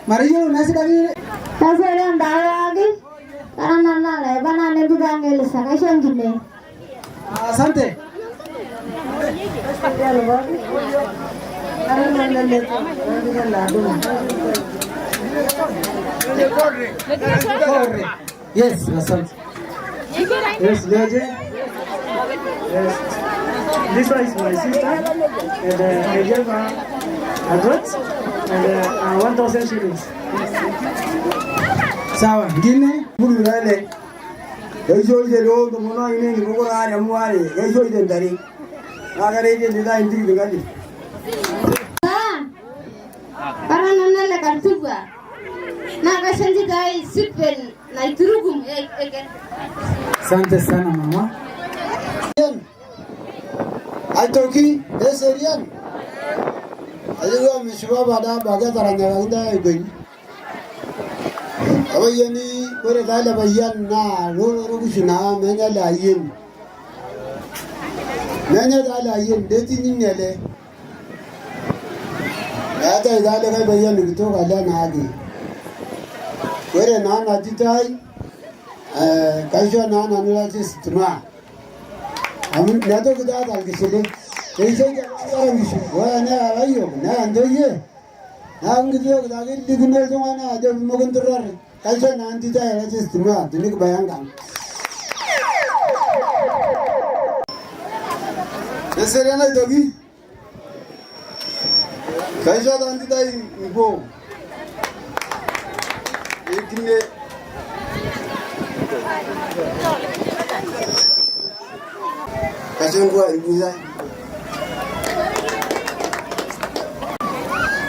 Mario nasi lagi. Ateranta bagai karena nangel banana itu nangel kasih gile. Asante. Yes, asante. Yes, George. Yes. This one is my sister, and I gave her a goat and 1,000 shillings. Sawa, gini bulu lale. Yaisho ije lo to mono ini ni boko na muare. Yaisho ije ndari. Agare ije nida inti ngadi. Karena nangel lekan tuba. Naga sendiri dai sipen na iturugum Asante sana mama. Atoki eserian. Ayo mishwa bada baga taranya nda igoi. Abayani kore dala bayan na ro kushina menya la yin. Menya dala yin deti ninyele. Ata dala kai bayan to kala na agi. Kore na na titai kaisho na na nula sistema. Amun nato kita dal kisile. Kaisho ya mishu. Wa na ayo na andoye. Na ngiyo kita gili gunel tungana aja mogundurar. Kaisho na titai na sistema tunik bayangkan. Esere na dogi. Kaisho na titai ibo. Ikine Kachungwa ingiza.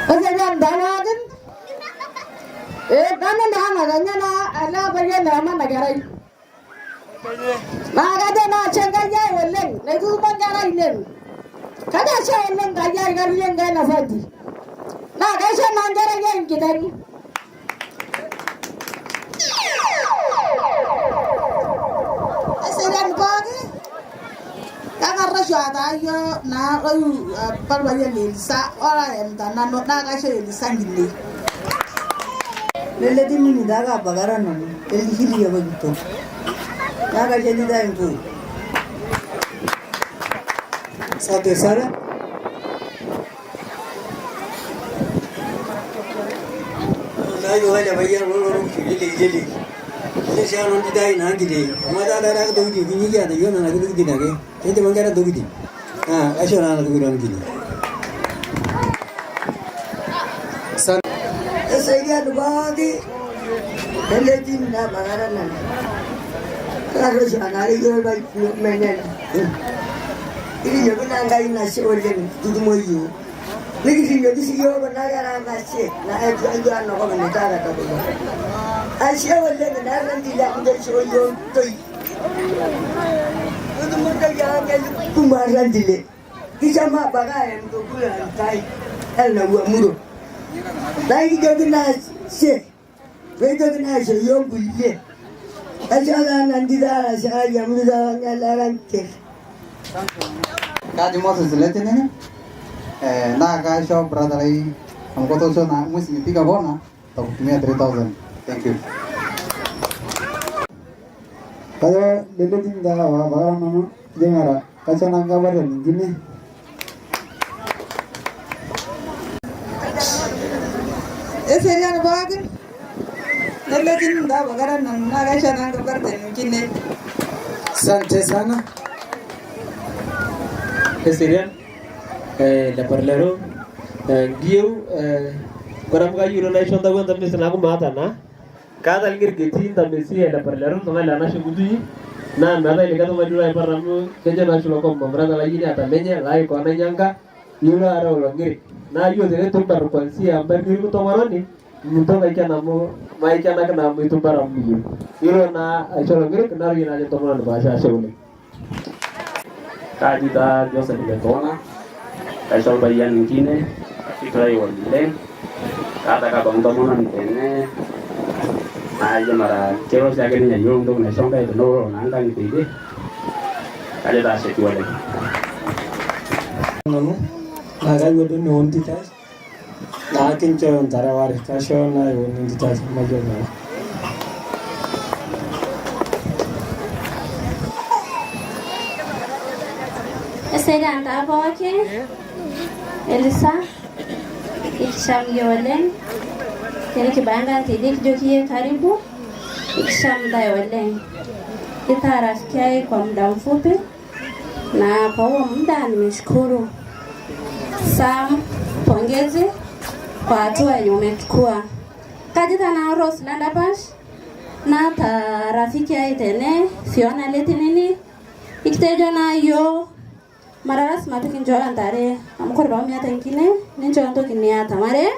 Ateranta bagai karena nangel na ala bagai nama negara. Naga na cengkanya weleng, lagi umpan cara ini. Kada saya weleng kaya kalian kaya nafadi. Na gaishe na ngere ngere kitari. Eserian pooki. Kakarrashu ataayio naa oyu parpayian Elisa ora emtanano naa kaisho Elisa ngile. Lele timini daga bagara nanu elihili ya bagito. Naa kaisho nida ingo. Sate sara. Nayo wale bayan lolo jeli. Saya nanti dah ini gede. Masa ada dong di sini ada yo nana gitu gini lagi. Ini mungkin ada dong gini. Asal nana dong gini. Saya ada bagi. Heletin dah bagaran nana. Kalau saya hari jual baik menen. Ini juga nanggai nasi orang itu moyu. Lagi sih jadi sih yo benar nasi. Nah itu aja anak kau menetara kau. Asia wala na nanti lang dahil sa yung toy. Ito mo kaya kumaran dili. Isa mapakayan ko kulang tayo. El na muro. Dahil gagana siya. Gagana siya yung bulit. Asia lang nanti dala sa ayam nila ngalan ke. Kaji mo sa silete nene. Na ka shop brother ay ang ko to so na musi tiga bona. Tawag niya 3,000. Thank you. Kaya leletin dah bagaran nanu jengara. Kaca nangka badan gini. Eserian bagan. Leletin dah bagaran nanu kaca nangka badan gini. Sante sana. Eserian leparlero giu Koram kayu na naishon da gwanda misi na kumata na kada ngirgeti da misi ya leparlero sama la na shugudi na nada ile kato majura iparamu keja na shulo kombo brada la yini ata menye la iko na nyanga yura ara ulo ngiri na yu de tumbar kwansia ambar ngiri kutomaroni mutonga ikana mo maikana kana mo itumbara mbiyo yuro na shulo ngiri kana yina je tomaroni basha shule kaji da Joseph Betona kaisol bayan ngine fikrai wale kata ka bang tomonan tene aja mara cero sia gani ya yung dong na songa itu no na angkang itu aja da se tuale nanu naga yodo no onti tas na kincho tarawar kasho na onti tas majo na Eserian dah bawa ke Elisa. Iksham yawalen. Kini kibanda tidik joki karibu. Iksham da yawalen. Kita rafiki kwa muda mfupi na kwa huo muda nimeshukuru. Sam, pongezi kwa hatua yenye umechukua. Kajita na Rose Landabash na ta rafiki tene Fiona leti nini ikitejo na yo mararas matukin jo antare amkor ba miata ingine ninjo anto kiniata mare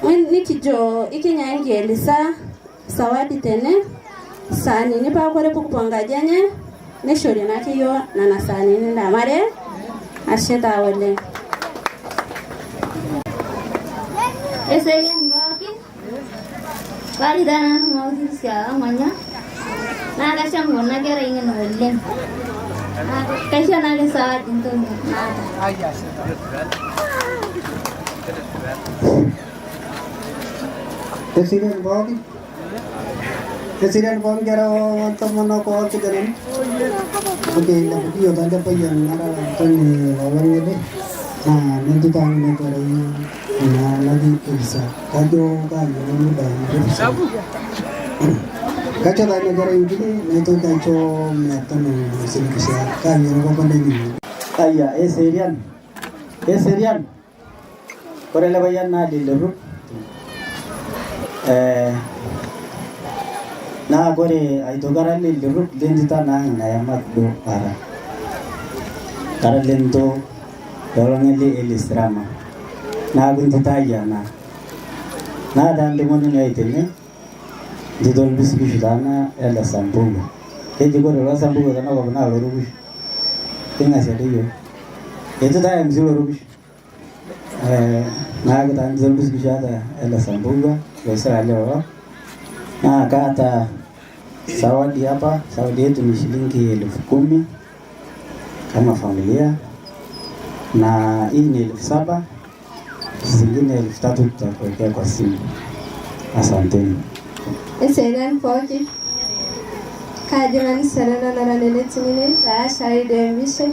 nikijo ikinyangi Elisa sawadi tene sani ni pa kore pukupanga janye ne shori na kiyo na nasani ni nda mare asheta wale Eserian baki kali dana mau sia amanya na kasih mona kira ingin wale kasih naga saat itu nada Presiden bom kira teman aku waktu kemarin, oke, lalu dia tanda payah nara tani lawan ini, nah nanti kami negara ini, nah lagi bisa, kado kami muda, kaca kami negara ini, itu kaca menyatakan mesin bisa, kami orang pandai ini, ayah, Serian, korela bayan nadi leru, na gore ay to garale leru dentita na yamat do para karalento dolongeli elistrama na dentita ya na dan demoni ay tene didol bisbi shudana ela sambuga ke digo ro sambuga na ko na ro rubi tinga se diyo itu da em zero rubi na kita nzembus bishada ela Sambuga pesa leo na kata zawadi hapa. Zawadi yetu ni shilingi 10,000 kama familia, na hii ni 7,000, zingine 3,000 tutakuwekea kwa simu. Asanteni. Esedan poki kajiman sarana na raneleti nini raasha idemishe.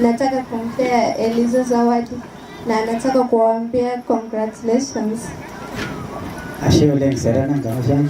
Nataka kumpea Eliza zawadi na nataka kuwaambia congratulations. Ashe oleng Serena Gamashan.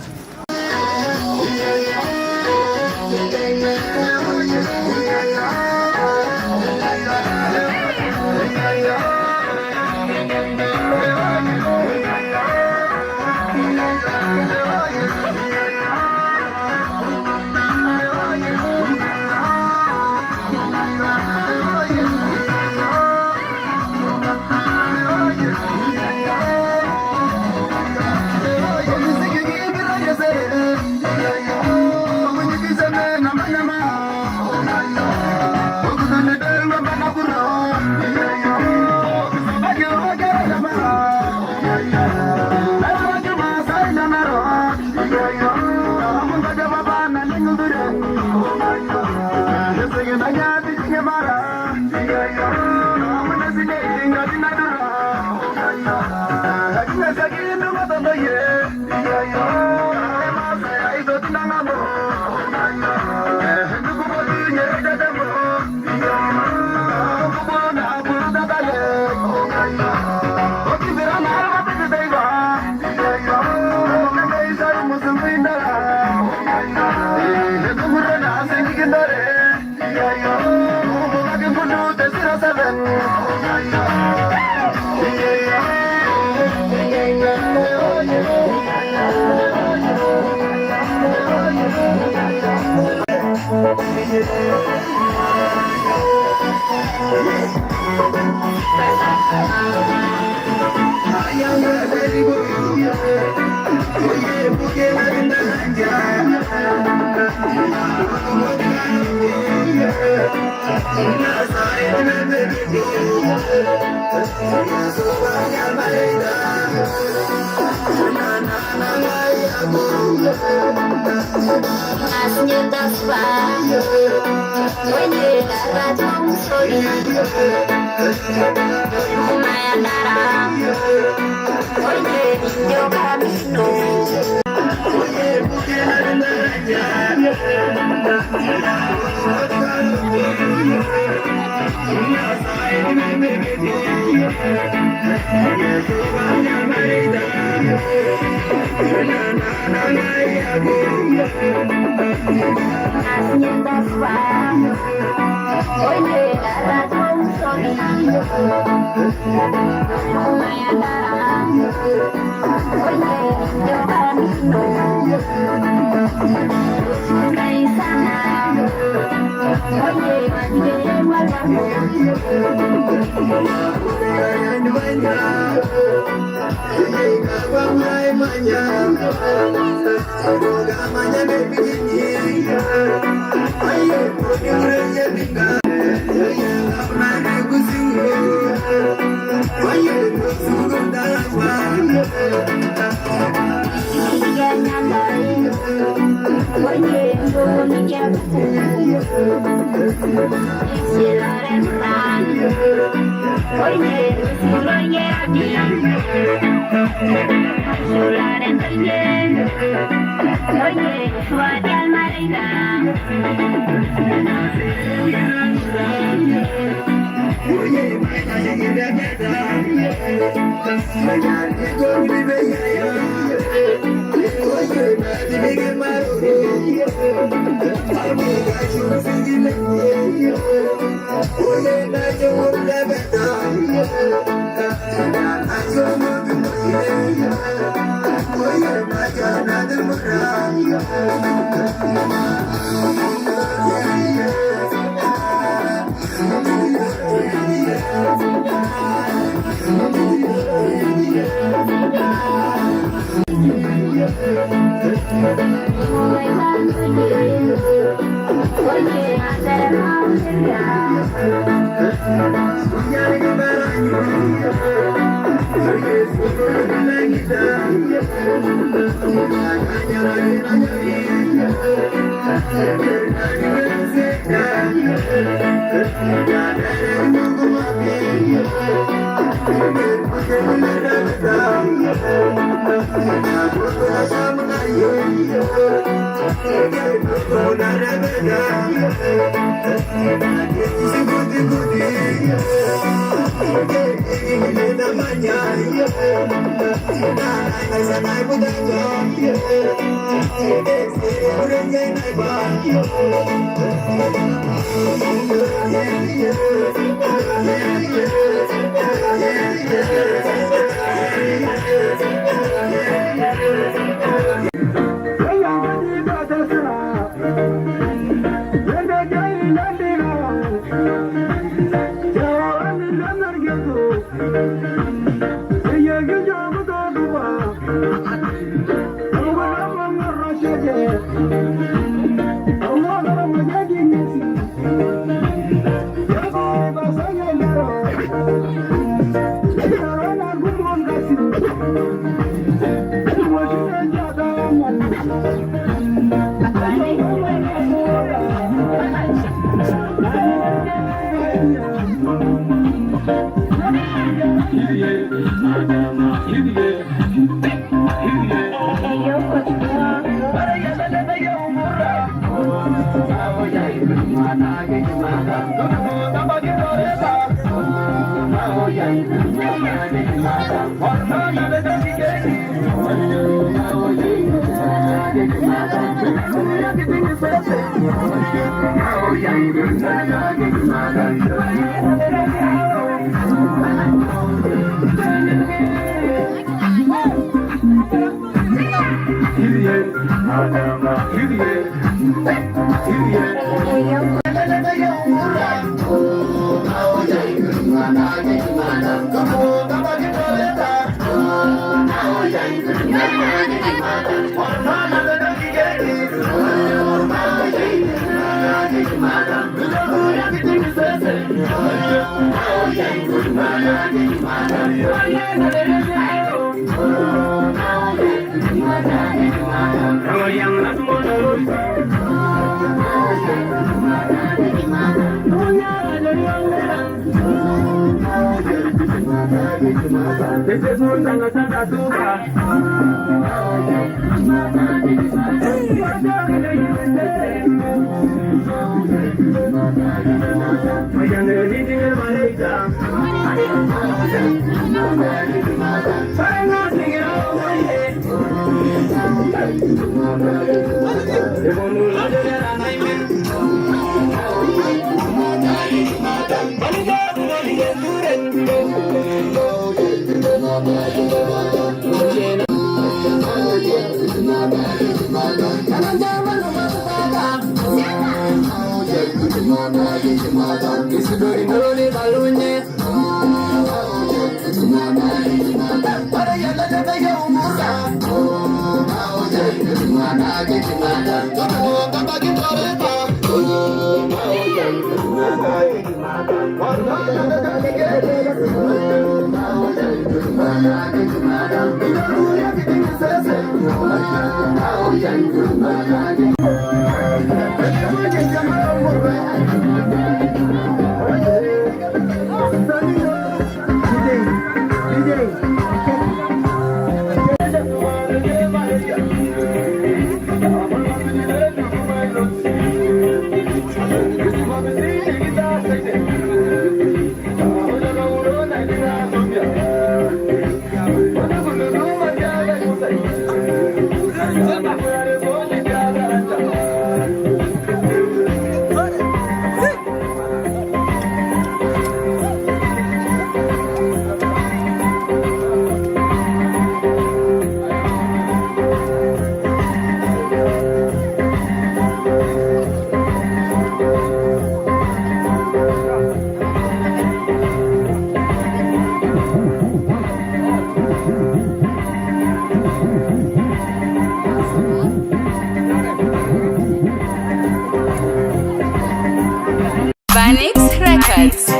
Vanix Records.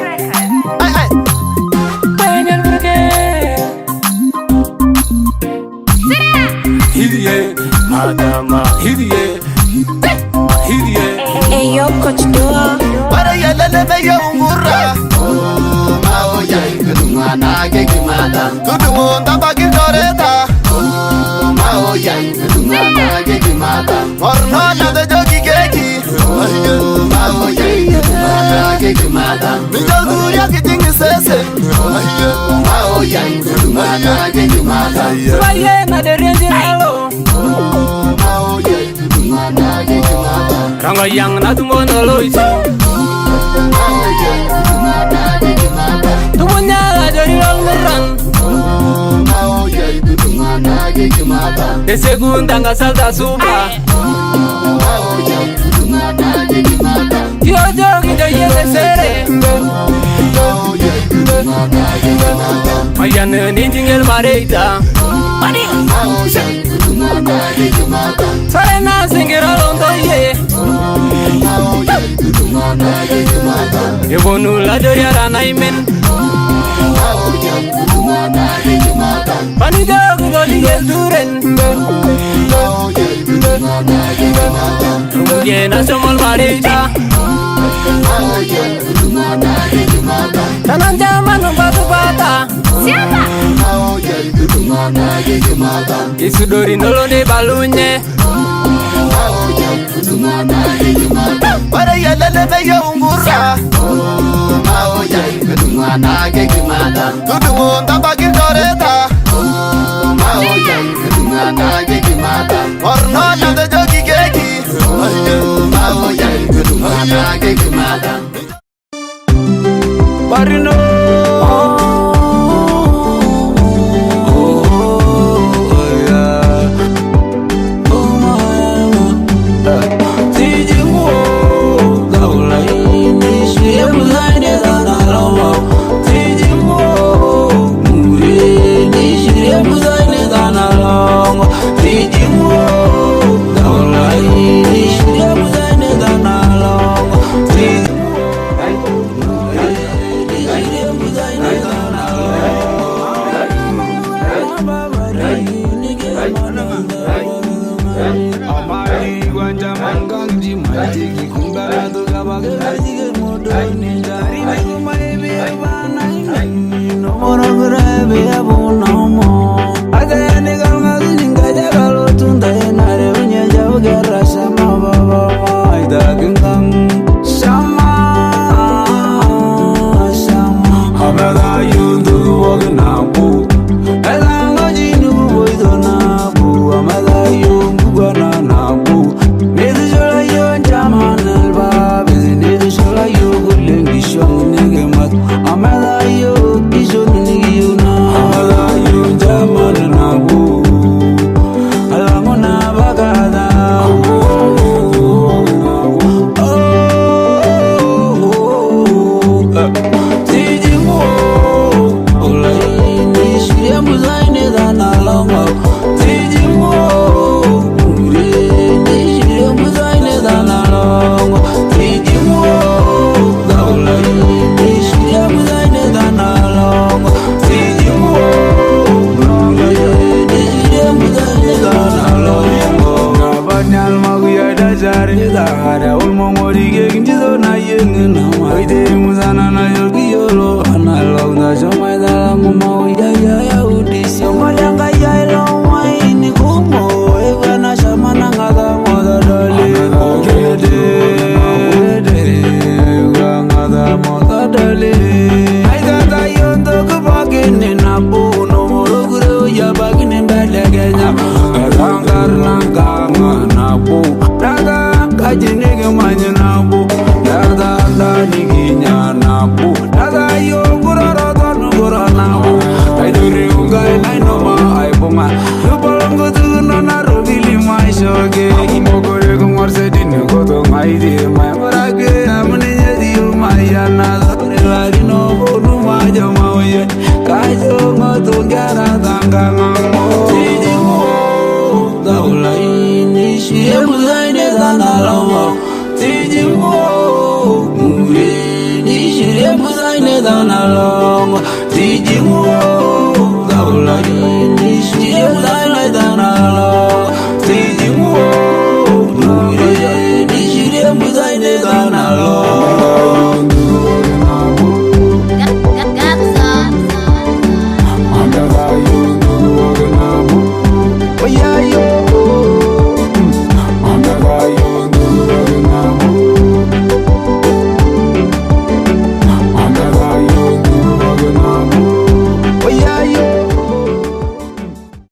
mata mahiriye Ayo Coach Dua. Para yalele me yungura Mao yai kudumana gekimata Kudumunda bagi doreta Mao yai kudumana gekimata Orno nade jogi geki Mao yai kudumana gekimata Mijoguria kijingi sese Mao yai kudumana gekimata Baye na de renji lalo Mao yai kudumana gekimata Ranga yang na tumono loisi Tumunya la jori longeran De segunda nga salta suba Yo jogi de yele sere Mayane ninjingel mareita Sarena singira londoye Ebonu la jori arana imen Panija gudoli gelduren Rungye somol marita Tanan jaman batu bata Siapa? Isudori nolone balunye Para yalele me yungura Mao yai kudumana gekimata Kudumunda bagi doreta Mao yai kudumana gekimata Orno nade jogi geki Mao yai kudumana gekimata Barino